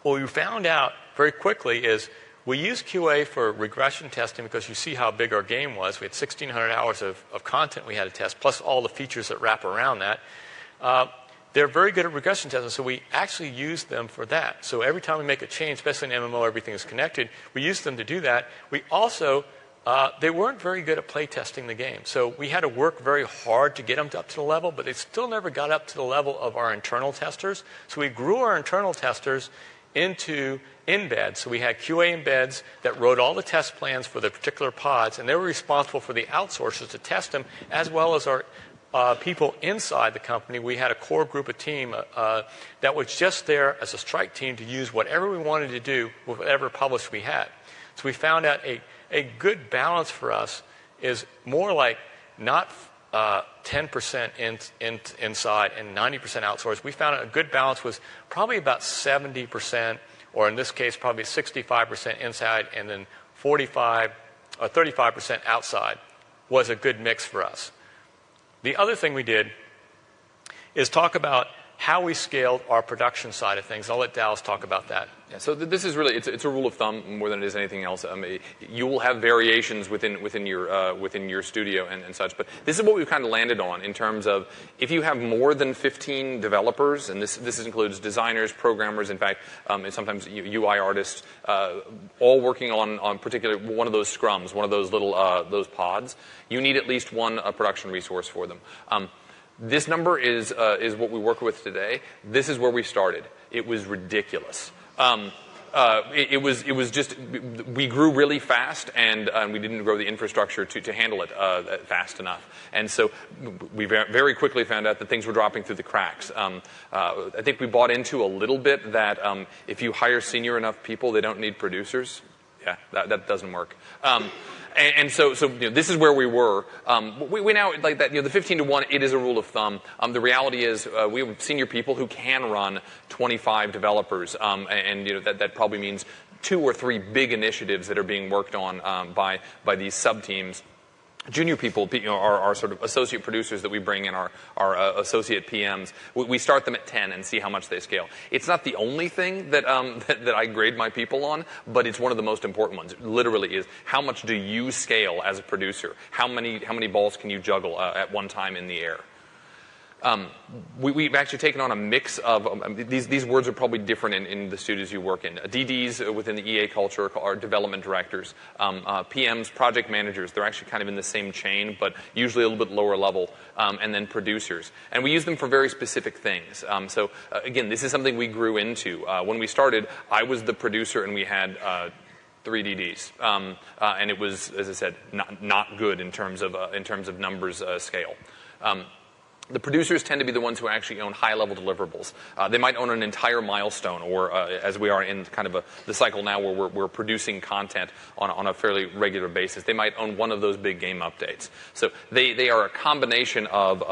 what we found out very quickly is we use QA for regression testing because you see how big our game was. We had 1,600 hours of content we had to test, plus all the features that wrap around that. They're very good at regression testing, so we actually use them for that. So every time we make a change, especially in MMO, everything is connected, we use them to do that. We also they weren't very good at play testing the game. So we had to work very hard to get them up to the level, but they still never got up to the level of our internal testers. So we grew our internal testers into embeds. So we had QA embeds that wrote all the test plans for the particular pods, and they were responsible for the outsourcers to test them, as well as our people inside the company. We had a core group of team that was just there as a strike team to use whatever we wanted to do with whatever published we had. So we found out a good balance for us is more like not 10% inside and 90% outsourced. We found out a good balance was probably about 70%, or in this case, probably 65% inside and then 45 or 35% outside was a good mix for us. The other thing we did is talk about how we scaled our production side of things. I'll let Dallas talk about that. Yeah, so this is really it's a rule of thumb more than it is anything else. You will have variations within your studio and such, but this is what we've kind of landed on in terms of if you have more than 15 developers, and this includes designers, programmers, in fact, and sometimes UI artists, all working on particular one of those scrums, one of those little those pods. You need at least one production resource for them. This number is what we work with today. This is where we started. It was ridiculous. It was just, we grew really fast, and we didn't grow the infrastructure to handle it fast enough. And so we very quickly found out that things were dropping through the cracks. I think we bought into a little bit that if you hire senior enough people, they don't need producers. Yeah, that doesn't work. And so this is where we were. We now, like that, the 15-to-1, it is a rule of thumb. The reality is we have senior people who can run 25 developers, and that probably means 2 or 3 big initiatives that are being worked on by these sub-teams. Junior people are sort of associate producers that we bring in, our associate PMs. We start them at 10 and see how much they scale. It's not the only thing that I grade my people on, but it's one of the most important ones. It literally is, how much do you scale as a producer? How many balls can you juggle at one time in the air? We've actually taken on a mix of, these words are probably different in the studios you work in. DDs within the EA culture are development directors. PMs, project managers, they're actually kind of in the same chain, but usually a little bit lower level. And then producers. And we use them for very specific things. Again, this is something we grew into. When we started, I was the producer, and we had 3 DDs. And it was, as I said, not good in terms of numbers scale. The producers tend to be the ones who actually own high-level deliverables. They might own an entire milestone, or as we are in kind of the cycle now where we're producing content on a fairly regular basis, they might own one of those big game updates. So they are a combination of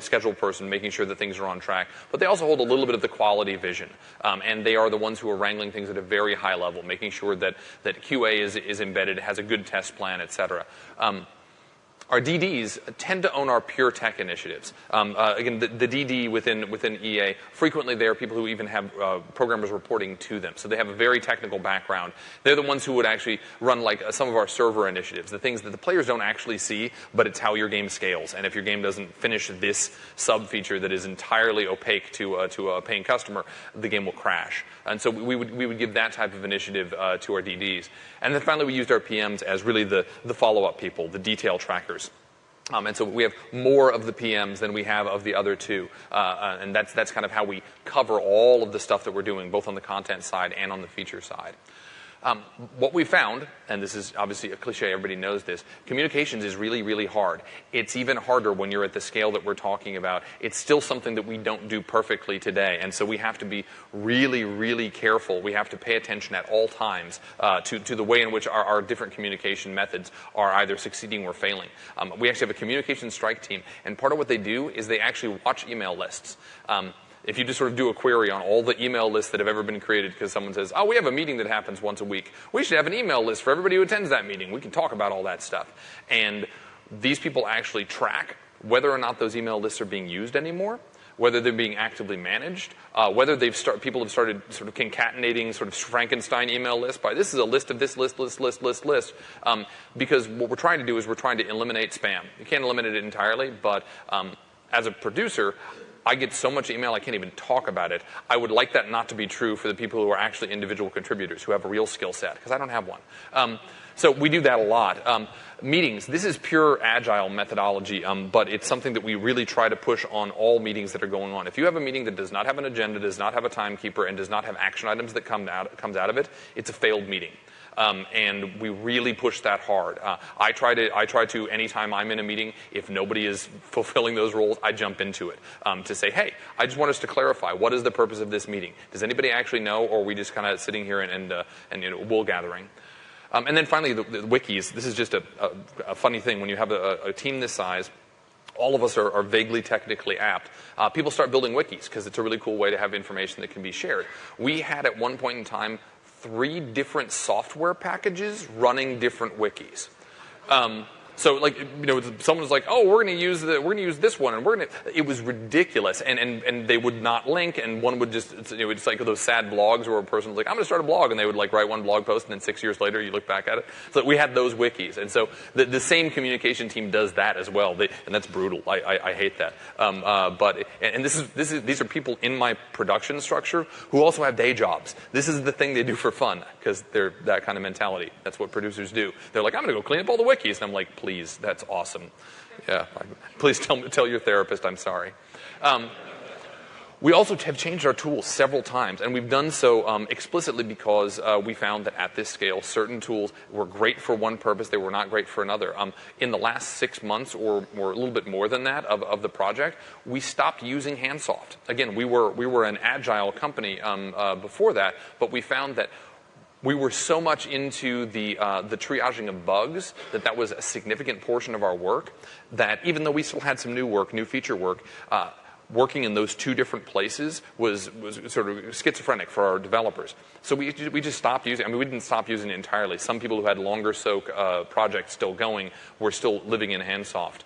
schedule person, making sure that things are on track, but they also hold a little bit of the quality vision. And they are the ones who are wrangling things at a very high level, making sure that QA is embedded, has a good test plan, et cetera. Our DDs tend to own our pure tech initiatives. Again, the DD within EA, frequently they are people who even have programmers reporting to them. So they have a very technical background. They're the ones who would actually run like some of our server initiatives, the things that the players don't actually see, but it's how your game scales. And if your game doesn't finish this sub-feature that is entirely opaque to a paying customer, the game will crash. And so we would give that type of initiative to our DDs. And then finally, we used our PMs as really the follow-up people, the detail trackers. And so we have more of the PMs than we have of the other 2. And that's kind of how we cover all of the stuff that we're doing, both on the content side and on the feature side. What we found, and this is obviously a cliche, everybody knows this, communications is really, really hard. It's even harder when you're at the scale that we're talking about. It's still something that we don't do perfectly today, and so we have to be really, really careful. We have to pay attention at all times to the way in which our different communication methods are either succeeding or failing. We actually have a communication strike team, and part of what they do is they actually watch email lists. If you just sort of do a query on all the email lists that have ever been created because someone says, oh, we have a meeting that happens once a week. We should have an email list for everybody who attends that meeting. We can talk about all that stuff. And these people actually track whether or not those email lists are being used anymore, whether they're being actively managed, whether people have started sort of concatenating sort of Frankenstein email lists by this is a list of this list. Because what we're trying to do is we're trying to eliminate spam. You can't eliminate it entirely, but as a producer, I get so much email I can't even talk about it. I would like that not to be true for the people who are actually individual contributors who have a real skill set, because I don't have one. So we do that a lot. Meetings, this is pure agile methodology, but it's something that we really try to push on all meetings that are going on. If you have a meeting that does not have an agenda, does not have a timekeeper, and does not have action items that comes out of it, it's a failed meeting. And we really push that hard. I try to, anytime I'm in a meeting, if nobody is fulfilling those roles, I jump into it to say, hey, I just want us to clarify, what is the purpose of this meeting? Does anybody actually know, or are we just kind of sitting here and wool gathering? And then finally, the wikis. This is just a funny thing. When you have a team this size, all of us are vaguely technically apt. People start building wikis because it's a really cool way to have information that can be shared. We had at one point in time 3 different software packages running different wikis. So, like, someone was like, "Oh, we're going to use this one," and it was ridiculous, and they would not link, and one would just, it's like those sad blogs where a person was like, "I'm going to start a blog," and they would like write one blog post, and then 6 years later you look back at it. So we had those wikis, and so the same communication team does that as well, and that's brutal. I hate that. But these are people in my production structure who also have day jobs. This is the thing they do for fun because they're that kind of mentality. That's what producers do. They're like, "I'm going to go clean up all the wikis," and I'm like, please, that's awesome. Yeah, please tell your therapist I'm sorry. We also have changed our tools several times, and we've done so explicitly because we found that at this scale, certain tools were great for one purpose, they were not great for another. In the last 6 months, or a little bit more than that, of the project, we stopped using Handsoft. Again, we were an agile company before that, but we found that we were so much into the triaging of bugs that was a significant portion of our work, that even though we still had some new work, new feature work, working in those two different places was sort of schizophrenic for our developers. So we just stopped using it. I mean, we didn't stop using it entirely. Some people who had longer soak projects still going were still living in Handsoft.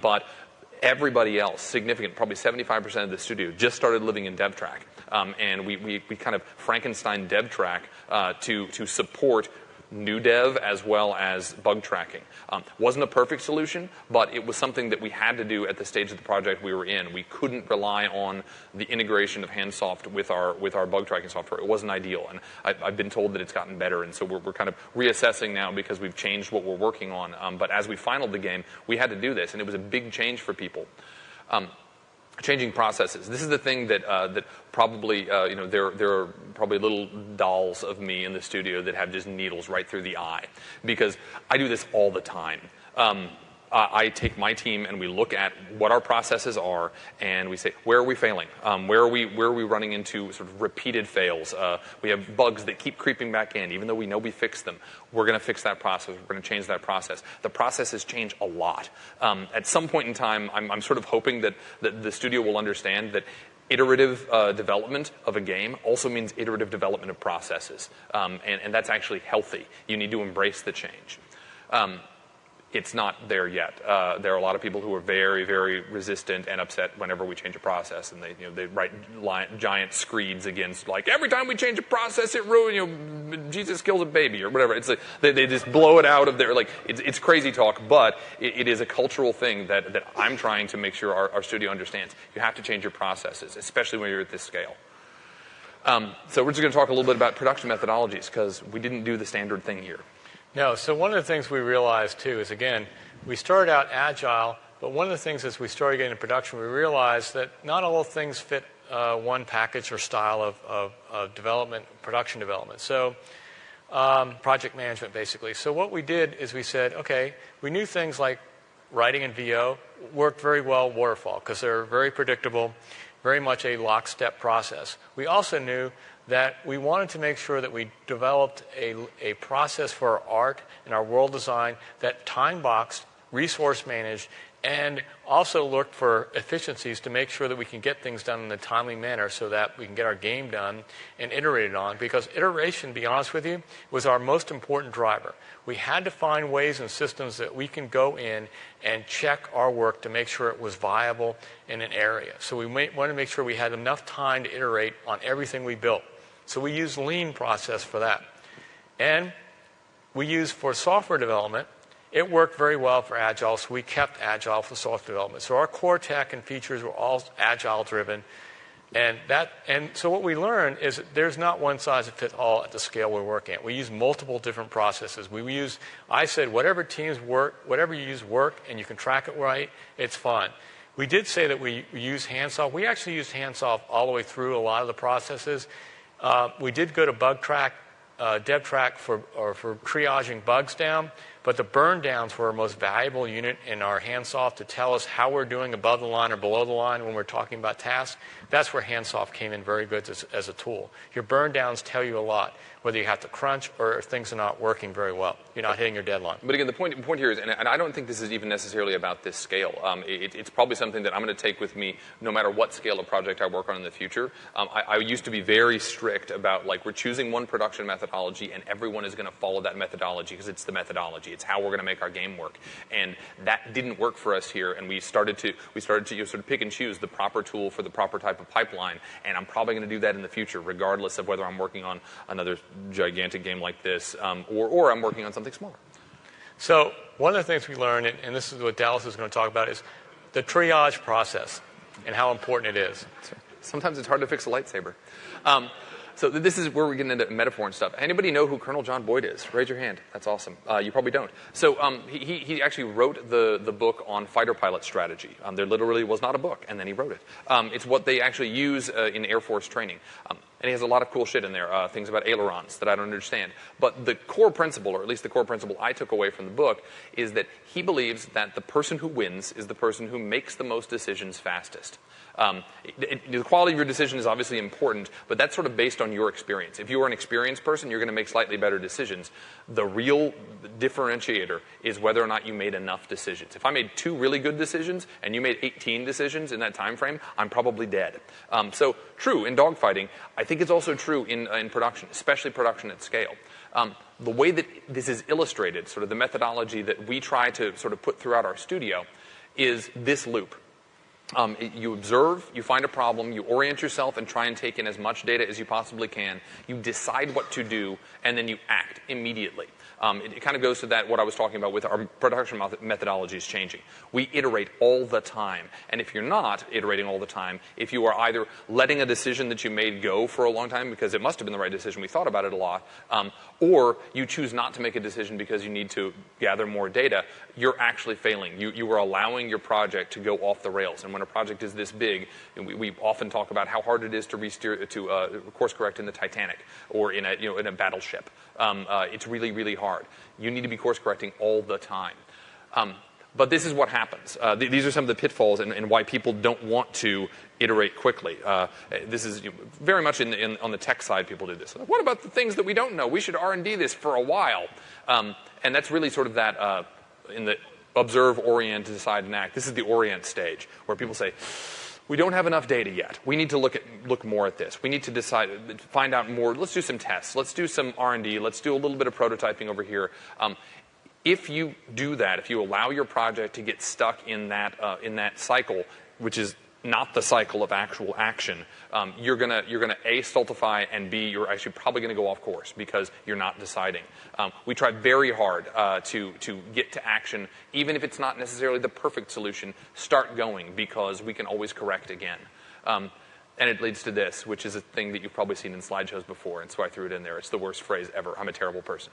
But everybody else, significant, probably 75% of the studio, just started living in DevTrack. And we kind of Frankenstein DevTrack to support new dev as well as bug tracking. Wasn't a perfect solution, but it was something that we had to do at the stage of the project we were in. We couldn't rely on the integration of Handsoft with our bug tracking software. It wasn't ideal, and I've been told that it's gotten better, and so we're kind of reassessing now because we've changed what we're working on. But as we finalized the game, we had to do this, and it was a big change for people. Changing processes. This is the thing that probably there are probably little dolls of me in the studio that have just needles right through the eye, because I do this all the time. I take my team and we look at what our processes are, and we say, where are we failing? Where are we running into sort of repeated fails? We have bugs that keep creeping back in, even though we know we fixed them. We're going to fix that process. We're going to change that process. The processes change a lot. At some point in time, I'm sort of hoping that the studio will understand that iterative development of a game also means iterative development of processes, and that's actually healthy. You need to embrace the change. It's not there yet. There are a lot of people who are very, very resistant and upset whenever we change a process, and they write giant screeds against, like, every time we change a process, it ruins, Jesus kills a baby or whatever. It's like they just blow it out of their, like, it's crazy talk, but it is a cultural thing that I'm trying to make sure our studio understands. You have to change your processes, especially when you're at this scale. So we're just going to talk a little bit about production methodologies, because we didn't do the standard thing here. No, so one of the things we realized, too, is, again, we started out agile, but one of the things as we started getting into production, we realized that not all things fit one package or style of development, production development. So project management, basically. So what we did is we said, okay, we knew things like writing in VO worked very well waterfall, because they're very predictable, very much a lockstep process. We also knew that we wanted to make sure that we developed a process for our art and our world design that time-boxed, resource-managed, and also looked for efficiencies to make sure that we can get things done in a timely manner so that we can get our game done and iterated on. Because iteration, to be honest with you, was our most important driver. We had to find ways and systems that we can go in and check our work to make sure it was viable in an area. So we wanted to make sure we had enough time to iterate on everything we built. So we use lean process for that. And we use for software development, it worked very well for agile, so we kept agile for software development. So our core tech and features were all agile driven. And so what we learned is that there's not one size that fits all at the scale we're working at. We use multiple different processes. I said, whatever teams work, whatever you use work, and you can track it right, it's fine. We did say that we use Handsoft. We actually used Handsoft all the way through a lot of the processes. We did go to bug track, dev track for triaging bugs down, but the burn downs were our most valuable unit in our Handsoft to tell us how we're doing above the line or below the line when we're talking about tasks. That's where Handsoft came in very good as a tool. Your burn downs tell you a lot, whether you have to crunch or if things are not working very well. You're not hitting your deadline. But again, the point here is, and I don't think this is even necessarily about this scale. It's probably something that I'm going to take with me no matter what scale of project I work on in the future. I used to be very strict about, like, we're choosing one production methodology and everyone is going to follow that methodology because it's the methodology. It's how we're going to make our game work. And that didn't work for us here, and we started to sort of pick and choose the proper tool for the proper type of pipeline, and I'm probably going to do that in the future, regardless of whether I'm working on another gigantic game like this or I'm working on something smaller. So one of the things we learned, and this is what Dallas is going to talk about, is the triage process and how important it is. Sometimes it's hard to fix a lightsaber. So this is where we get into metaphor and stuff. Anybody know who Colonel John Boyd is? Raise your hand. That's awesome. You probably don't. So he actually wrote the book on fighter pilot strategy. There literally was not a book, and then he wrote it. It's what they actually use in Air Force training. And he has a lot of cool shit in there, things about ailerons that I don't understand. But the core principle, or at least the core principle I took away from the book, is that he believes that the person who wins is the person who makes the most decisions fastest. The quality of your decision is obviously important, but that's sort of based on your experience. If you are an experienced person, you're going to make slightly better decisions. The real differentiator is whether or not you made enough decisions. If I made 2 really good decisions and you made 18 decisions in that time frame, I'm probably dead. So true in dogfighting. I think it's also true in production, especially production at scale. The way that this is illustrated, sort of the methodology that we try to sort of put throughout our studio, is this loop. You observe, you find a problem, you orient yourself and try and take in as much data as you possibly can. You decide what to do, and then you act immediately. It kind of goes to that, what I was talking about with our production methodologies changing. We iterate all the time. And if you're not iterating all the time, if you are either letting a decision that you made go for a long time because it must have been the right decision, we thought about it a lot, or you choose not to make a decision because you need to gather more data, you're actually failing. You are allowing your project to go off the rails. And when a project is this big, we often talk about how hard it is to course correct in the Titanic or in a battleship. It's really, really hard. You need to be course correcting all the time. But this is what happens. These are some of the pitfalls and why people don't want to iterate quickly. This is very much on the tech side, people do this. What about the things that we don't know? We should R&D this for a while. And that's really sort of that in the observe, orient, decide, and act. This is the orient stage, where people say, we don't have enough data yet. We need to look more at this. We need to decide, find out more. Let's do some tests. Let's do some R&D. Let's do a little bit of prototyping over here. If you do that, if you allow your project to get stuck in that cycle, which is not the cycle of actual action, you're gonna A, stultify, and B, you're actually probably gonna go off course because you're not deciding. We try very hard to get to action, even if it's not necessarily the perfect solution. Start going, because we can always correct again. And it leads to this, which is a thing that you've probably seen in slideshows before, and so I threw it in there. It's the worst phrase ever. I'm a terrible person.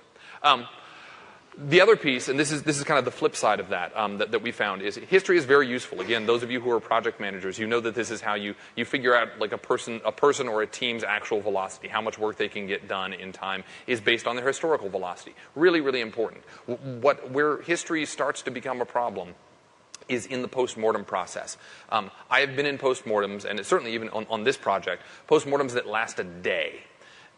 The other piece, and this is kind of the flip side of that, that we found, is history is very useful. Again, those of you who are project managers, you know that this is how you figure out, like, a person or a team's actual velocity, how much work they can get done in time is based on their historical velocity. Really, really important. Where history starts to become a problem is in the post-mortem process. I have been in post-mortems, and certainly even on this project, post-mortems that last a day.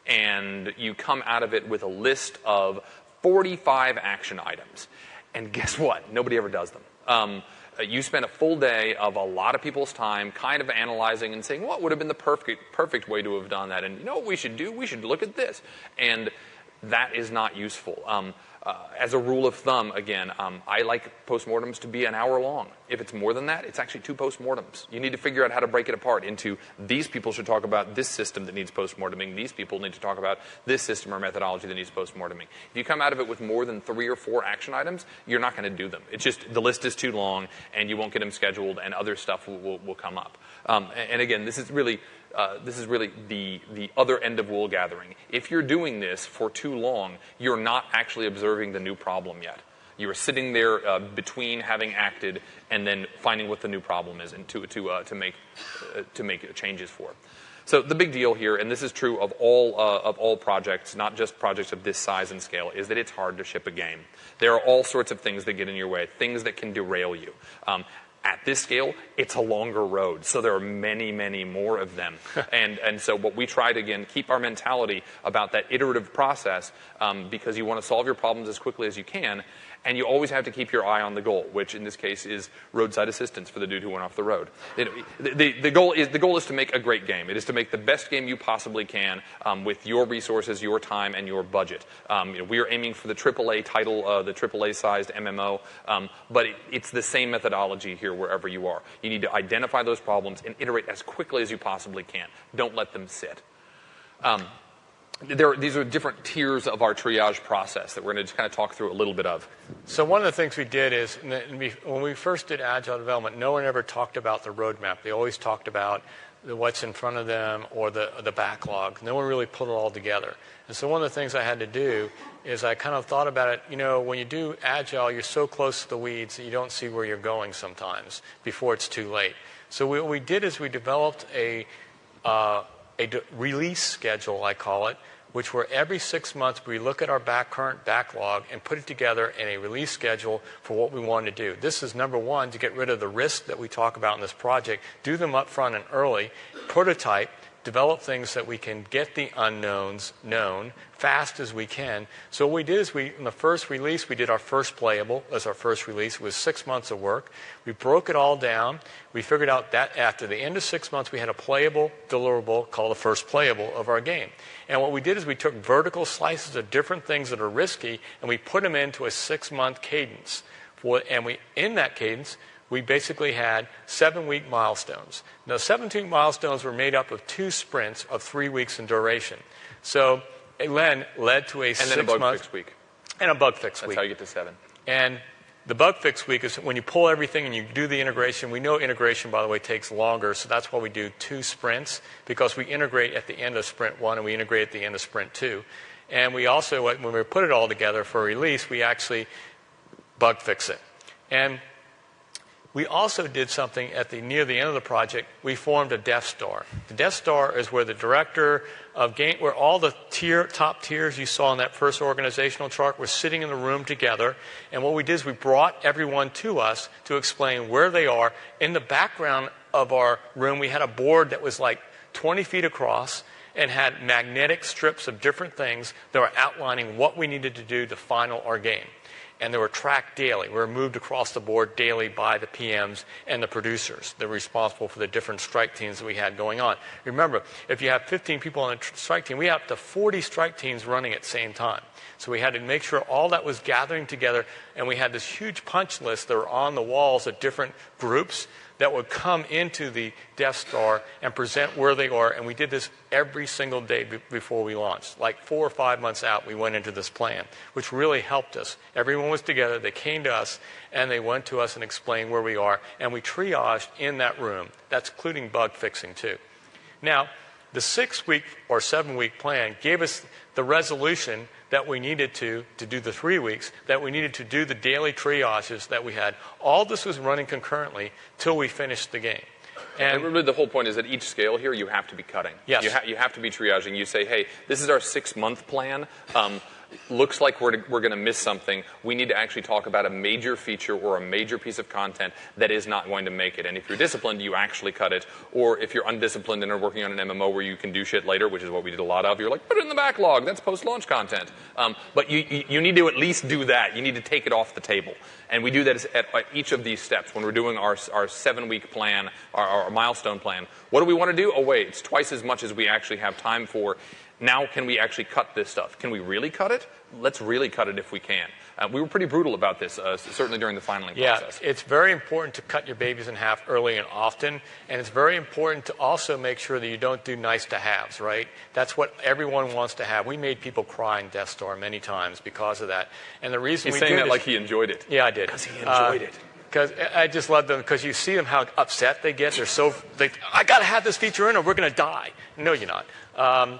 And you come out of it with a list of 45 action items. And guess what? Nobody ever does them. You spend a full day of a lot of people's time kind of analyzing and saying, what would have been the perfect way to have done that? And you know what we should do? We should look at this. And that is not useful. As a rule of thumb, again, I like postmortems to be an hour long. If it's more than that, it's actually 2 postmortems. You need to figure out how to break it apart into these people should talk about this system that needs postmorteming. These people need to talk about this system or methodology that needs postmorteming. If you come out of it with more than 3 or 4 action items, you're not going to do them. It's just the list is too long, and you won't get them scheduled, and other stuff will come up. And again, this is really the other end of wool gathering. If you're doing this for too long, you're not actually observing the new problem yet. You are sitting there between having acted and then finding what the new problem is, and to make changes for. So the big deal here, and this is true of all projects, not just projects of this size and scale, is that it's hard to ship a game. There are all sorts of things that get in your way, things that can derail you. At this scale, it's a longer road, so there are many, many more of them. And so what we try to, again, keep our mentality about that iterative process, because you want to solve your problems as quickly as you can, and you always have to keep your eye on the goal, which in this case is roadside assistance for the dude who went off the road. The goal is to make a great game. It is to make the best game you possibly can with your resources, your time, and your budget. We are aiming for the AAA title, the AAA-sized MMO, but it's the same methodology here wherever you are. You need to identify those problems and iterate as quickly as you possibly can. Don't let them sit. These are different tiers of our triage process that we're going to just kind of talk through a little bit of. So one of the things we did is, when we first did agile development, no one ever talked about the roadmap. They always talked about what's in front of them or the backlog. No one really put it all together. And so one of the things I had to do is I kind of thought about it, when you do Agile, you're so close to the weeds that you don't see where you're going sometimes before it's too late. So what we did is we developed a release schedule, I call it, which where every 6 months we look at our current backlog and put it together in a release schedule for what we want to do. This is number one, to get rid of the risk that we talk about in this project, do them up front and early, prototype, develop things that we can get the unknowns known fast as we can. So what we did is in the first release, we did our first playable as our first release. It was 6 months of work. We broke it all down. We figured out that after the end of 6 months, we had a playable deliverable called the first playable of our game. And what we did is we took vertical slices of different things that are risky, and we put them into a 6-month cadence. In that cadence, we basically had 7-week milestones. Now, 7-week milestones were made up of 2 sprints of 3 weeks in duration. So it then led to a 6-month... And then a bug fix week. And a bug fix week. That's how you get to 7. And the bug fix week is when you pull everything and you do the integration. We know integration, by the way, takes longer, so that's why we do 2 sprints, because we integrate at the end of sprint 1 and we integrate at the end of sprint 2. And we also, when we put it all together for release, we actually bug fix it. And we also did something near the end of the project. We formed a Death Star. The Death Star is where the director of game, where all the top tiers you saw in that first organizational chart were sitting in the room together. And what we did is we brought everyone to us to explain where they are. In the background of our room, we had a board that was like 20 feet across and had magnetic strips of different things that were outlining what we needed to do to final our game. And they were tracked daily. We were moved across the board daily by the PMs and the producers that were responsible for the different strike teams that we had going on. Remember, if you have 15 people on a strike team, we have up to 40 strike teams running at the same time. So we had to make sure all that was gathering together, and we had this huge punch list that were on the walls of different groups that would come into the Death Star and present where they are. And we did this every single day before we launched. Like 4 or 5 months out, we went into this plan, which really helped us. Everyone was together. They came to us, and they went to us and explained where we are. And we triaged in that room. That's including bug fixing, too. Now, the 6-week or 7-week plan gave us the resolution that we needed to do the 3 weeks, that we needed to do the daily triages that we had. All this was running concurrently till we finished the game. And really the whole point is at each scale here, you have to be cutting. Yes. You have to be triaging. You say, hey, this is our 6-month plan. Looks like we're going to miss something. We need to actually talk about a major feature or a major piece of content that is not going to make it. And if you're disciplined, you actually cut it. Or if you're undisciplined and are working on an MMO where you can do shit later, which is what we did a lot of, you're like, put it in the backlog. That's post-launch content. But you need to at least do that. You need to take it off the table. And we do that at each of these steps. When we're doing our 7-week plan, our milestone plan, what do we want to do? Oh, wait, it's twice as much as we actually have time for. Now, can we actually cut this stuff? Can we really cut it? Let's really cut it if we can. We were pretty brutal about this, certainly during the filing process. Yeah, it's very important to cut your babies in half early and often, and it's very important to also make sure that you don't do nice-to-haves, right? That's what everyone wants to have. We made people cry in Death Star many times because of that. And the reason He's saying that like he enjoyed it. Yeah, I did. Because he enjoyed it. Because I just love them, because you see them how upset they get. I got to have this feature in or we're going to die. No, you're not.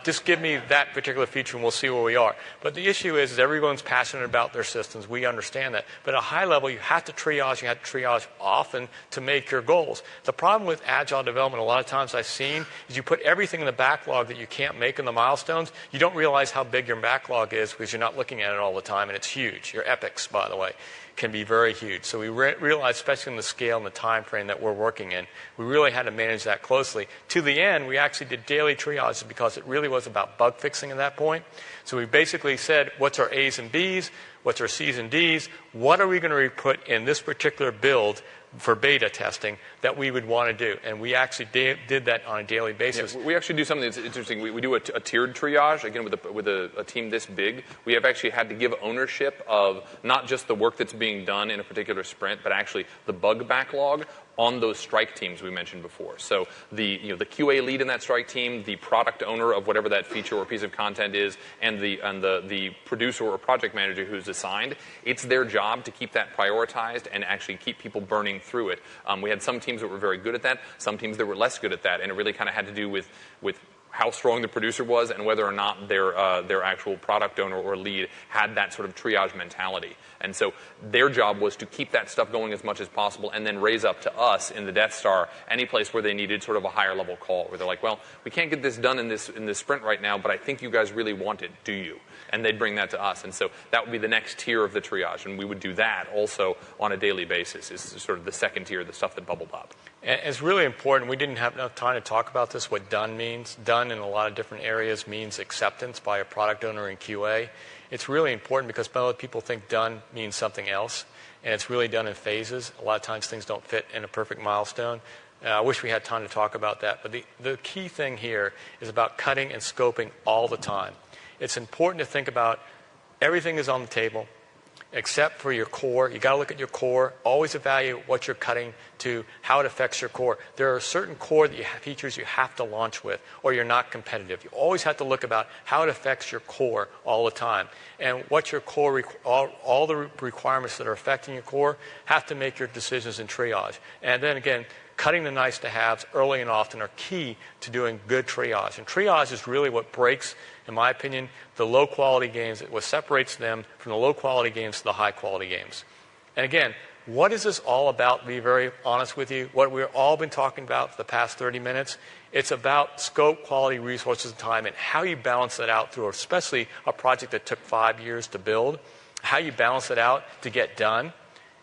Just give me that particular feature and we'll see where we are. But the issue is everyone's passionate about their systems. We understand that. But at a high level, you have to triage. You have to triage often to make your goals. The problem with Agile development, a lot of times I've seen, is you put everything in the backlog that you can't make in the milestones. You don't realize how big your backlog is because you're not looking at it all the time, and it's huge. Your epics, by the way, can be very huge. So we realized, especially in the scale and the time frame that we're working in, we really had to manage that closely. To the end, we actually did daily triages because it really was about bug fixing at that point. So we basically said, what's our A's and B's? What's our C's and D's? What are we going to put in this particular build for beta testing that we would want to do? And we actually did that on a daily basis. Yeah, we actually do something that's interesting. We do a tiered triage, again, with a team this big. We have actually had to give ownership of not just the work that's being done in a particular sprint, but actually the bug backlog on those strike teams we mentioned before. So the QA lead in that strike team, the product owner of whatever that feature or piece of content is, and and the producer or project manager who's assigned, it's their job to keep that prioritized and actually keep people burning through it. We had some teams that were very good at that, some teams that were less good at that, and it really kind of had to do with how strong the producer was and whether or not their actual product owner or lead had that sort of triage mentality. And so their job was to keep that stuff going as much as possible and then raise up to us in the Death Star any place where they needed sort of a higher level call, where they're like, well, we can't get this done in this sprint right now, but I think you guys really want it, do you? And they'd bring that to us. And so that would be the next tier of the triage, and we would do that also on a daily basis, is sort of the second tier, the stuff that bubbled up. It's really important. We didn't have enough time to talk about this, what done means. Done in a lot of different areas means acceptance by a product owner in QA. It's really important because most people think done means something else, and it's really done in phases. A lot of times things don't fit in a perfect milestone. I wish we had time to talk about that. But the key thing here is about cutting and scoping all the time. It's important to think about everything is on the table except for your core. You got to look at your core. Always evaluate what you're cutting to, how it affects your core. There are certain core features you have to launch with, or you're not competitive. You always have to look about how it affects your core all the time. And what your core, all the requirements that are affecting your core have to make your decisions in triage. And then again, cutting the nice-to-haves early and often are key to doing good triage. And triage is really what breaks, in my opinion, the low-quality games. What separates them from the low-quality games to the high-quality games. And again, what is this all about, to be very honest with you? What we've all been talking about for the past 30 minutes, it's about scope, quality, resources, and time, and how you balance that out through especially a project that took 5 years to build, how you balance it out to get done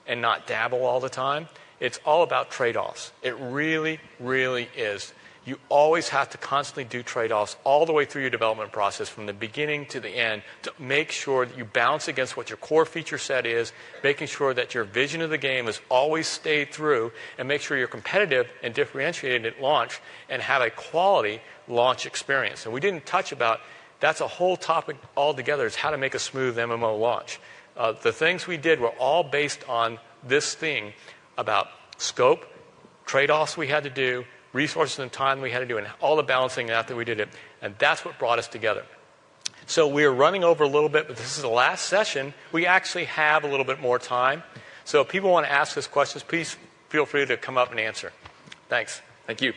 and not dabble all the time. It's all about trade-offs. It really, really is. You always have to constantly do trade-offs all the way through your development process from the beginning to the end to make sure that you balance against what your core feature set is, making sure that your vision of the game is always stayed through, and make sure you're competitive and differentiated at launch and have a quality launch experience. And we didn't touch about, that's a whole topic altogether, is how to make a smooth MMO launch. The things we did were all based on this thing about scope, trade-offs we had to do, resources and time we had to do, and all the balancing after we did it. And that's what brought us together. So we're running over a little bit, but this is the last session. We actually have a little bit more time. So if people want to ask us questions, please feel free to come up and answer. Thanks. Thank you.